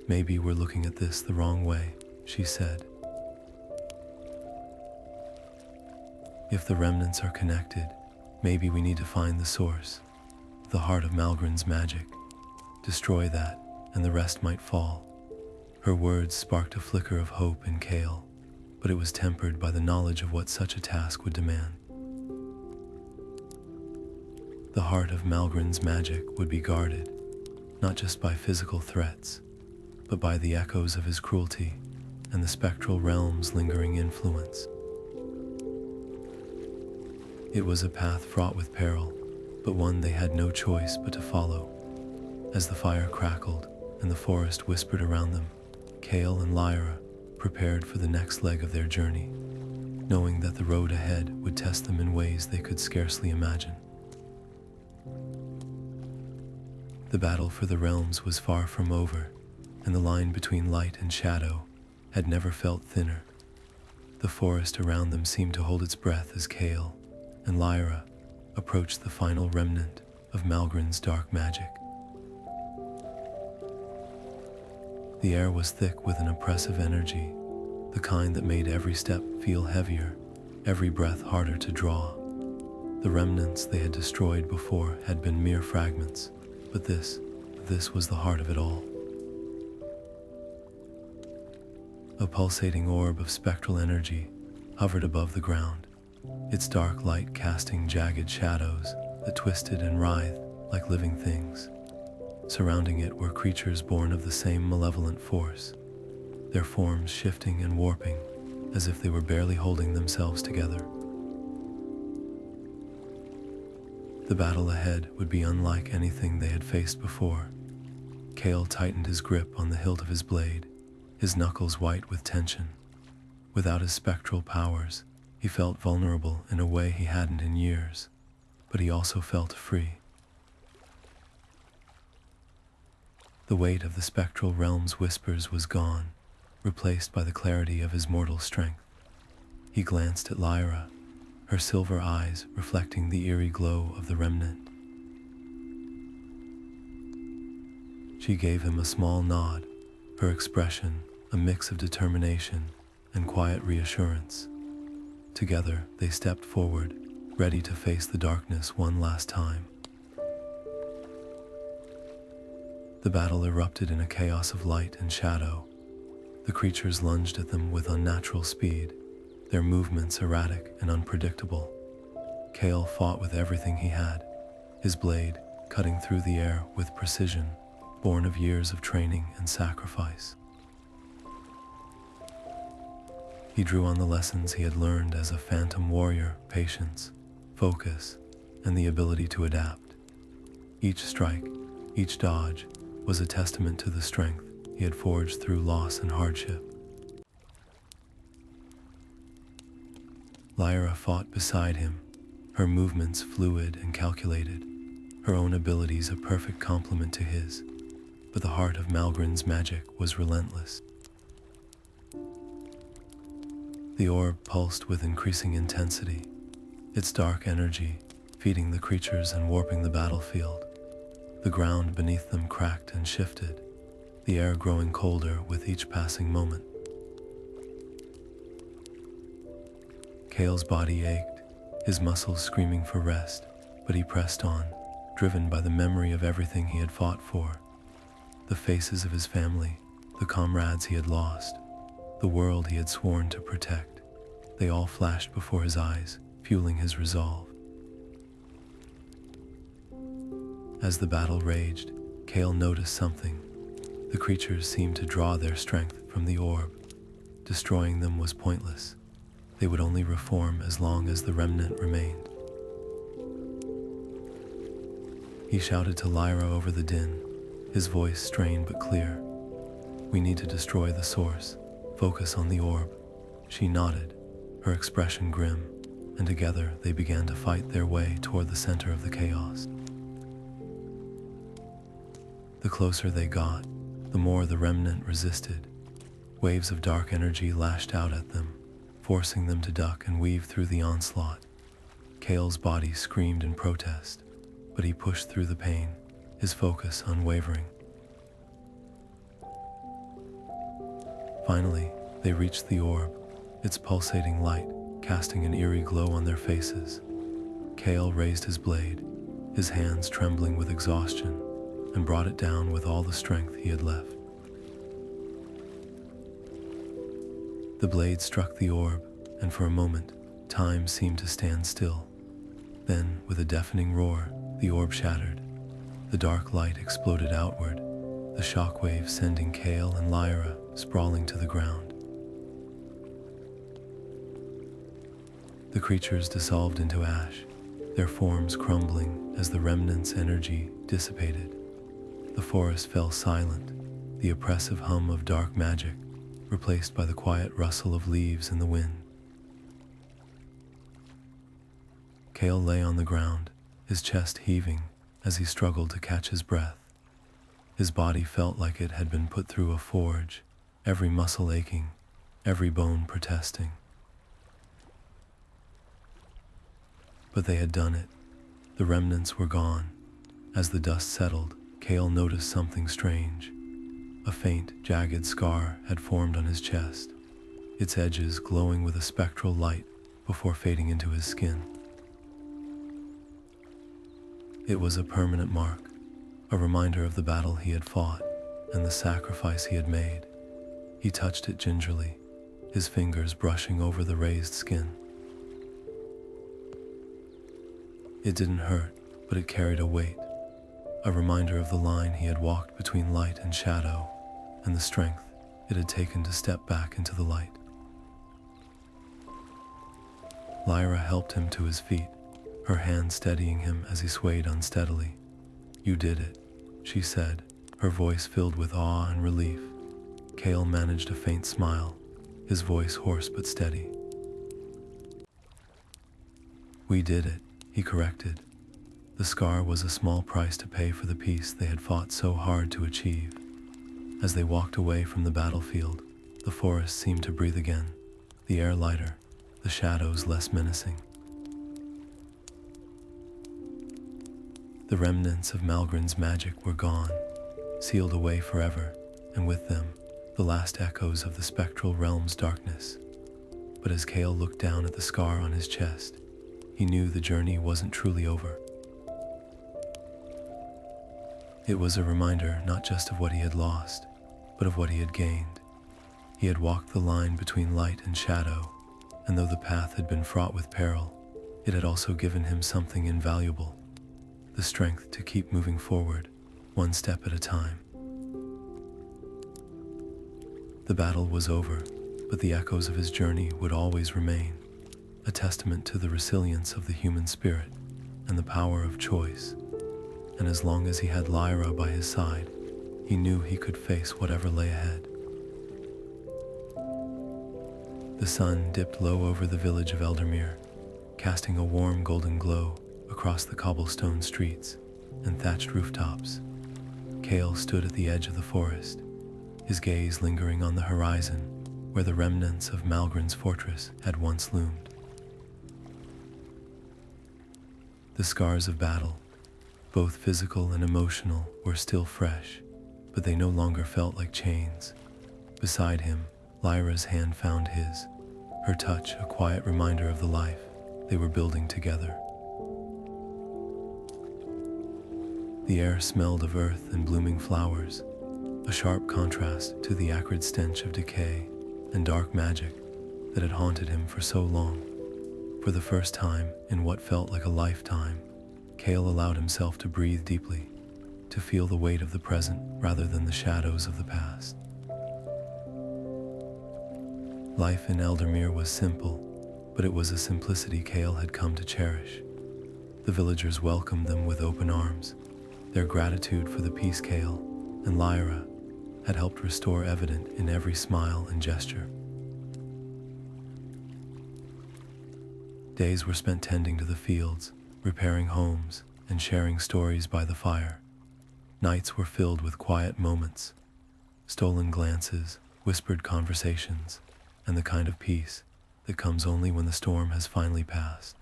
S1: "Maybe we're looking at this the wrong way," she said. "If the remnants are connected, maybe we need to find the source, the heart of Malgrin's magic. Destroy that, and the rest might fall." Her words sparked a flicker of hope in Kael, but it was tempered by the knowledge of what such a task would demand. The heart of Malgrin's magic would be guarded, not just by physical threats, but by the echoes of his cruelty and the spectral realm's lingering influence. It was a path fraught with peril, but one they had no choice but to follow. As the fire crackled and the forest whispered around them, Kael and Lyra prepared for the next leg of their journey, knowing that the road ahead would test them in ways they could scarcely imagine. The battle for the realms was far from over, and the line between light and shadow had never felt thinner. The forest around them seemed to hold its breath as Kael and Lyra approached the final remnant of Malgrin's dark magic. The air was thick with an oppressive energy, the kind that made every step feel heavier, every breath harder to draw. The remnants they had destroyed before had been mere fragments, but this was the heart of it all. A pulsating orb of spectral energy hovered above the ground, its dark light casting jagged shadows that twisted and writhed like living things. Surrounding it were creatures born of the same malevolent force, their forms shifting and warping as if they were barely holding themselves together. The battle ahead would be unlike anything they had faced before. Kael tightened his grip on the hilt of his blade, his knuckles white with tension. Without his spectral powers, he felt vulnerable in a way he hadn't in years, but he also felt free. The weight of the spectral realm's whispers was gone, replaced by the clarity of his mortal strength. He glanced at Lyra, her silver eyes reflecting the eerie glow of the remnant. She gave him a small nod, her expression a mix of determination and quiet reassurance. Together, they stepped forward, ready to face the darkness one last time. The battle erupted in a chaos of light and shadow. The creatures lunged at them with unnatural speed, their movements erratic and unpredictable. Kael fought with everything he had, his blade cutting through the air with precision, born of years of training and sacrifice. He drew on the lessons he had learned as a phantom warrior: patience, focus, and the ability to adapt. Each strike, each dodge, was a testament to the strength he had forged through loss and hardship. Lyra fought beside him, her movements fluid and calculated, her own abilities a perfect complement to his, but the heart of Malgrin's magic was relentless. The orb pulsed with increasing intensity, its dark energy feeding the creatures and warping the battlefield. The ground beneath them cracked and shifted, the air growing colder with each passing moment. Kael's body ached, his muscles screaming for rest, but he pressed on, driven by the memory of everything he had fought for. The faces of his family, the comrades he had lost, the world he had sworn to protect. They all flashed before his eyes, fueling his resolve. As the battle raged, Kael noticed something. The creatures seemed to draw their strength from the orb. Destroying them was pointless. They would only reform as long as the remnant remained. He shouted to Lyra over the din, his voice strained but clear. "We need to destroy the source. Focus on the orb." She nodded, her expression grim, and together they began to fight their way toward the center of the chaos. The closer they got, the more the remnant resisted. Waves of dark energy lashed out at them, forcing them to duck and weave through the onslaught. Kael's body screamed in protest, but he pushed through the pain, his focus unwavering. Finally, they reached the orb, its pulsating light casting an eerie glow on their faces. Kael raised his blade, his hands trembling with exhaustion, and brought it down with all the strength he had left. The blade struck the orb, and for a moment, time seemed to stand still. Then, with a deafening roar, the orb shattered. The dark light exploded outward, the shockwave sending Kael and Lyra sprawling to the ground. The creatures dissolved into ash, their forms crumbling as the remnant's energy dissipated. The forest fell silent, the oppressive hum of dark magic replaced by the quiet rustle of leaves in the wind. Kale lay on the ground, his chest heaving as he struggled to catch his breath. His body felt like it had been put through a forge, every muscle aching, every bone protesting. But they had done it. The remnants were gone. As the dust settled, Kale noticed something strange. A faint, jagged scar had formed on his chest, its edges glowing with a spectral light before fading into his skin. It was a permanent mark, a reminder of the battle he had fought and the sacrifice he had made. He touched it gingerly, his fingers brushing over the raised skin. It didn't hurt, but it carried a weight, a reminder of the line he had walked between light and shadow, and the strength it had taken to step back into the light. Lyra helped him to his feet, her hand steadying him as he swayed unsteadily. "You did it," she said, her voice filled with awe and relief. Kale managed a faint smile, his voice hoarse but steady. "We did it," he corrected. The scar was a small price to pay for the peace they had fought so hard to achieve. As they walked away from the battlefield, the forest seemed to breathe again, the air lighter, the shadows less menacing. The remnants of Malgrin's magic were gone, sealed away forever, and with them, the last echoes of the spectral realm's darkness. But as Kale looked down at the scar on his chest, he knew the journey wasn't truly over. It was a reminder not just of what he had lost, but of what he had gained. He had walked the line between light and shadow, and though the path had been fraught with peril, it had also given him something invaluable: the strength to keep moving forward, one step at a time. The battle was over, but the echoes of his journey would always remain, a testament to the resilience of the human spirit and the power of choice. And as long as he had Lyra by his side, he knew he could face whatever lay ahead. The sun dipped low over the village of Eldermere, casting a warm golden glow across the cobblestone streets and thatched rooftops. Kale stood at the edge of the forest, his gaze lingering on the horizon where the remnants of Malgrin's fortress had once loomed. The scars of battle, both physical and emotional, were still fresh, but they no longer felt like chains. Beside him, Lyra's hand found his, her touch a quiet reminder of the life they were building together. The air smelled of earth and blooming flowers, a sharp contrast to the acrid stench of decay and dark magic that had haunted him for so long. For the first time in what felt like a lifetime, Kale allowed himself to breathe deeply, to feel the weight of the present rather than the shadows of the past. Life in Eldermere was simple, but it was a simplicity Kale had come to cherish. The villagers welcomed them with open arms, their gratitude for the peace Kale and Lyra had helped restore evident in every smile and gesture. Days were spent tending to the fields, repairing homes, and sharing stories by the fire. Nights were filled with quiet moments, stolen glances, whispered conversations, and the kind of peace that comes only when the storm has finally passed.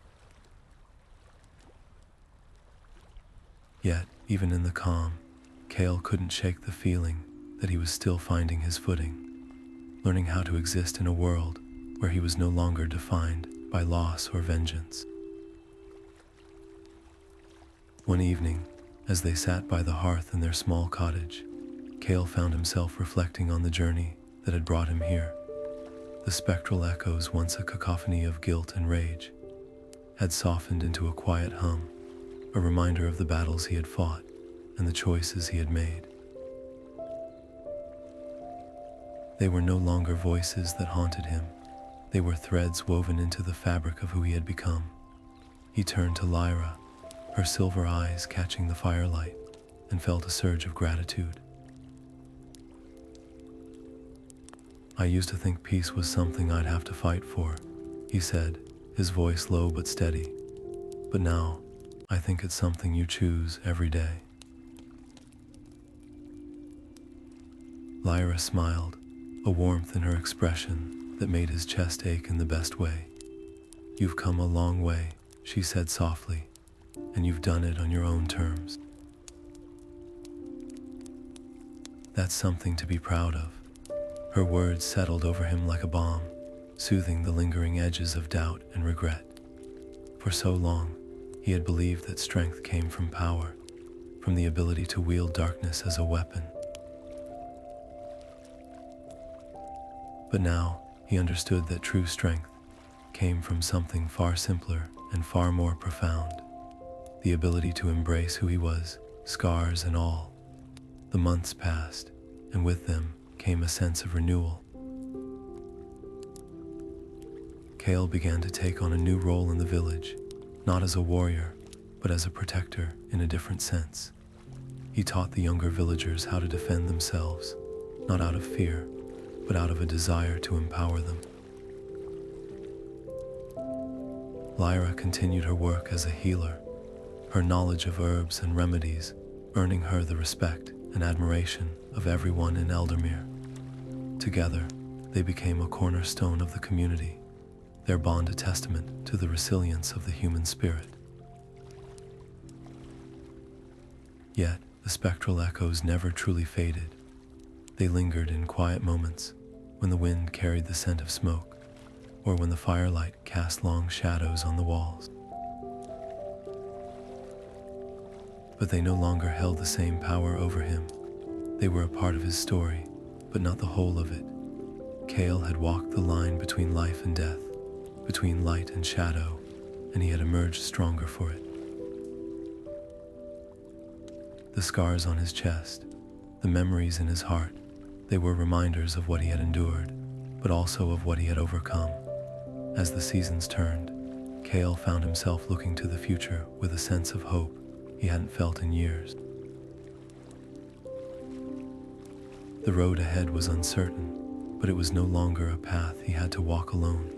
S1: Yet, even in the calm, Kale couldn't shake the feeling that he was still finding his footing, learning how to exist in a world where he was no longer defined by loss or vengeance. One evening, as they sat by the hearth in their small cottage, Kale found himself reflecting on the journey that had brought him here. The spectral echoes, once a cacophony of guilt and rage, had softened into a quiet hum, a reminder of the battles he had fought and the choices he had made. They were no longer voices that haunted him. They were threads woven into the fabric of who he had become. He turned to Lyra, her silver eyes catching the firelight, and felt a surge of gratitude. I used to think peace was something I'd have to fight for, he said, his voice low but steady. But now, I think it's something you choose every day. Lyra smiled, a warmth in her expression that made his chest ache in the best way. You've come a long way, she said softly, and you've done it on your own terms. That's something to be proud of. Her words settled over him like a balm, soothing the lingering edges of doubt and regret. For so long, he had believed that strength came from power, from the ability to wield darkness as a weapon. But now, he understood that true strength came from something far simpler and far more profound. The ability to embrace who he was, scars and all. The months passed, and with them came a sense of renewal. Kale began to take on a new role in the village, not as a warrior, but as a protector in a different sense. He taught the younger villagers how to defend themselves, not out of fear, but out of a desire to empower them. Lyra continued her work as a healer, her knowledge of herbs and remedies earning her the respect and admiration of everyone in Eldermere. Together, they became a cornerstone of the community, their bond a testament to the resilience of the human spirit. Yet, the spectral echoes never truly faded. They lingered in quiet moments, when the wind carried the scent of smoke, or when the firelight cast long shadows on the walls. But they no longer held the same power over him. They were a part of his story, but not the whole of it. Kale had walked the line between life and death, between light and shadow, and he had emerged stronger for it. The scars on his chest, the memories in his heart, they were reminders of what he had endured, but also of what he had overcome. As the seasons turned, Kale found himself looking to the future with a sense of hope he hadn't felt in years. The road ahead was uncertain, but it was no longer a path he had to walk alone.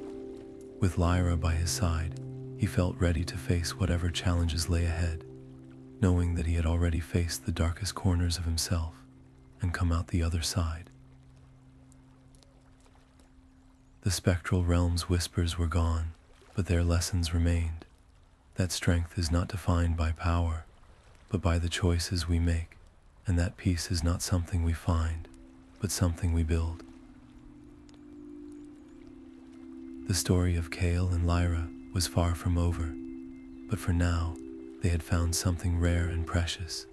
S1: With Lyra by his side, he felt ready to face whatever challenges lay ahead, knowing that he had already faced the darkest corners of himself and come out the other side. The spectral realm's whispers were gone, but their lessons remained. That strength is not defined by power, but by the choices we make, and that peace is not something we find, but something we build. The story of Kael and Lyra was far from over, but for now, they had found something rare and precious,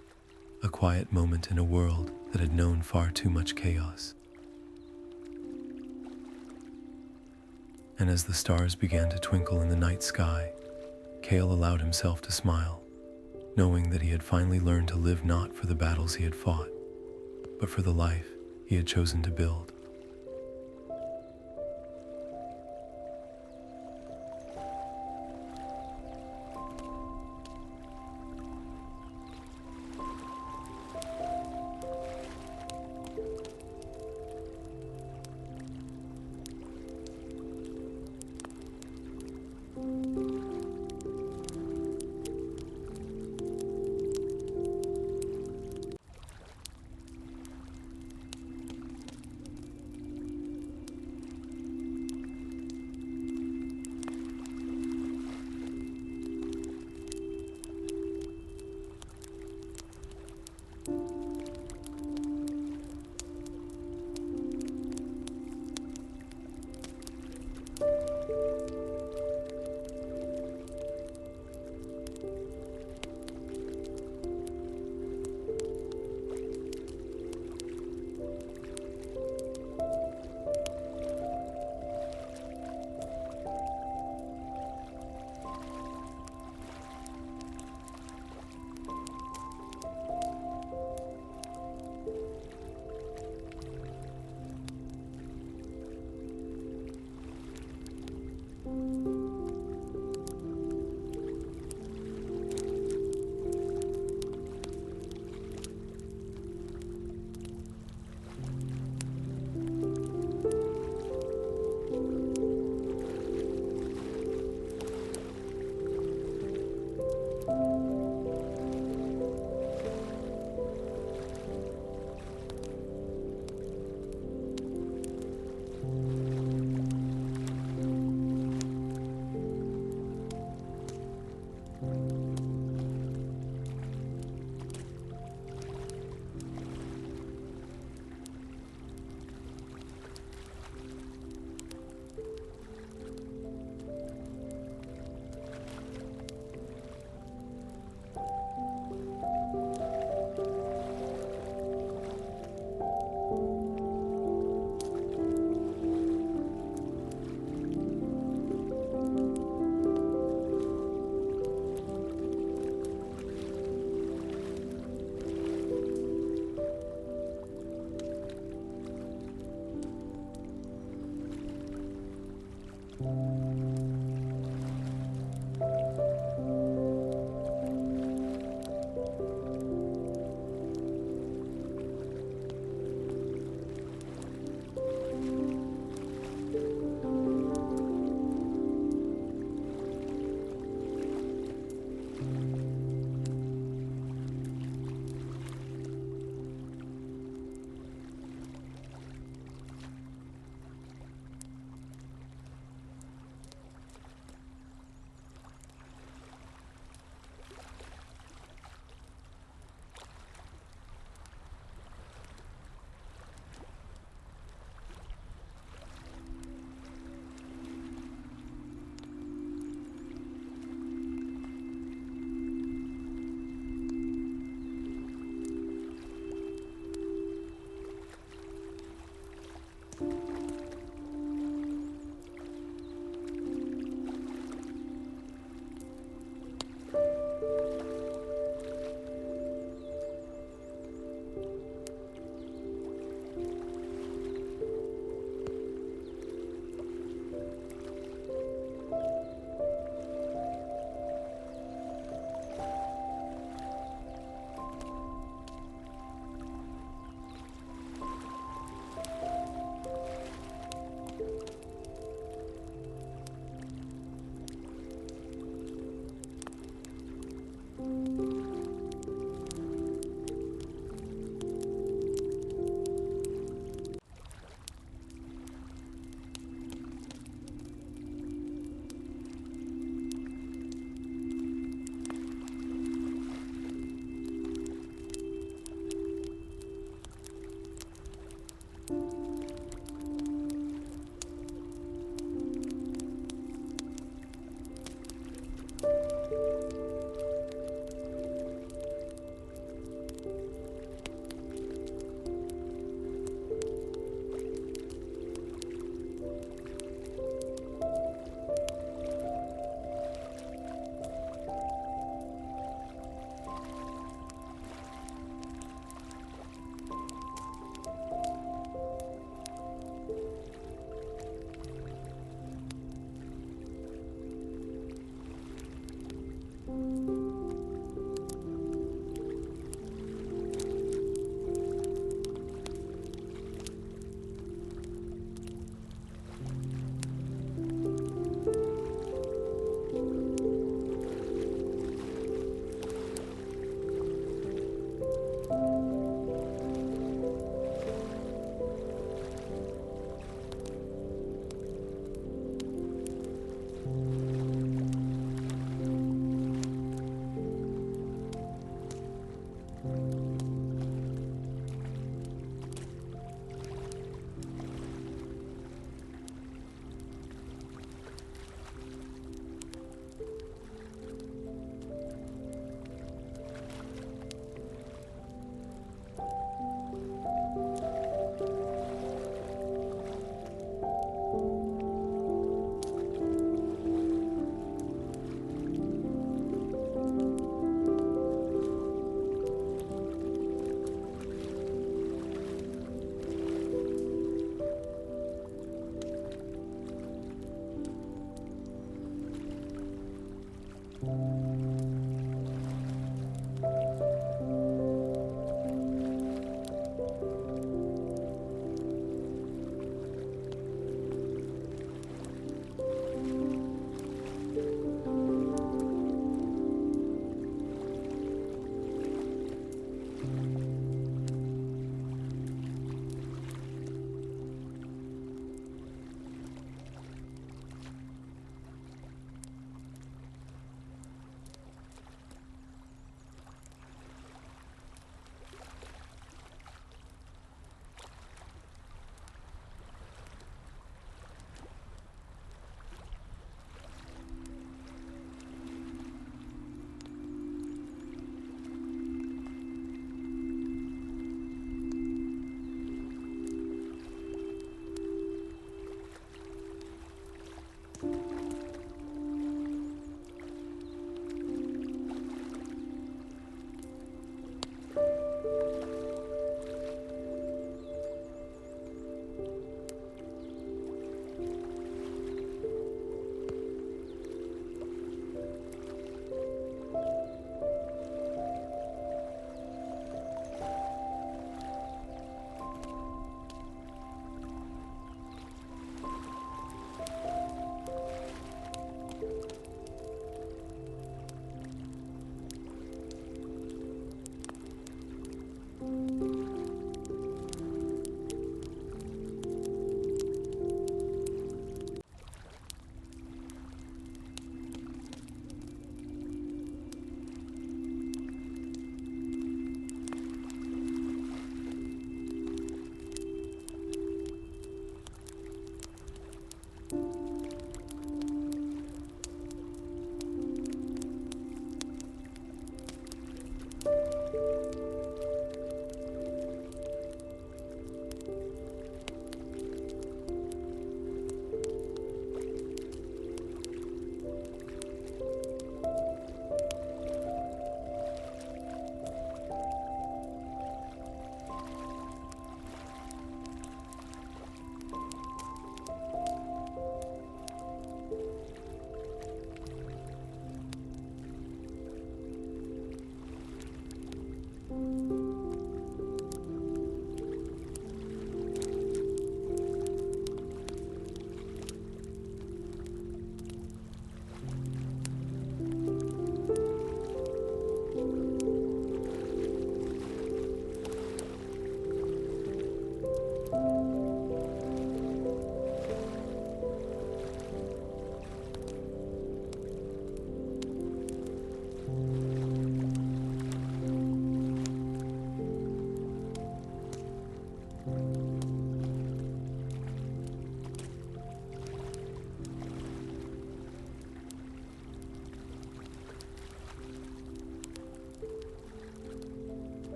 S1: a quiet moment in a world that had known far too much chaos. And as the stars began to twinkle in the night sky, Kale allowed himself to smile, knowing that he had finally learned to live not for the battles he had fought, but for the life he had chosen to build.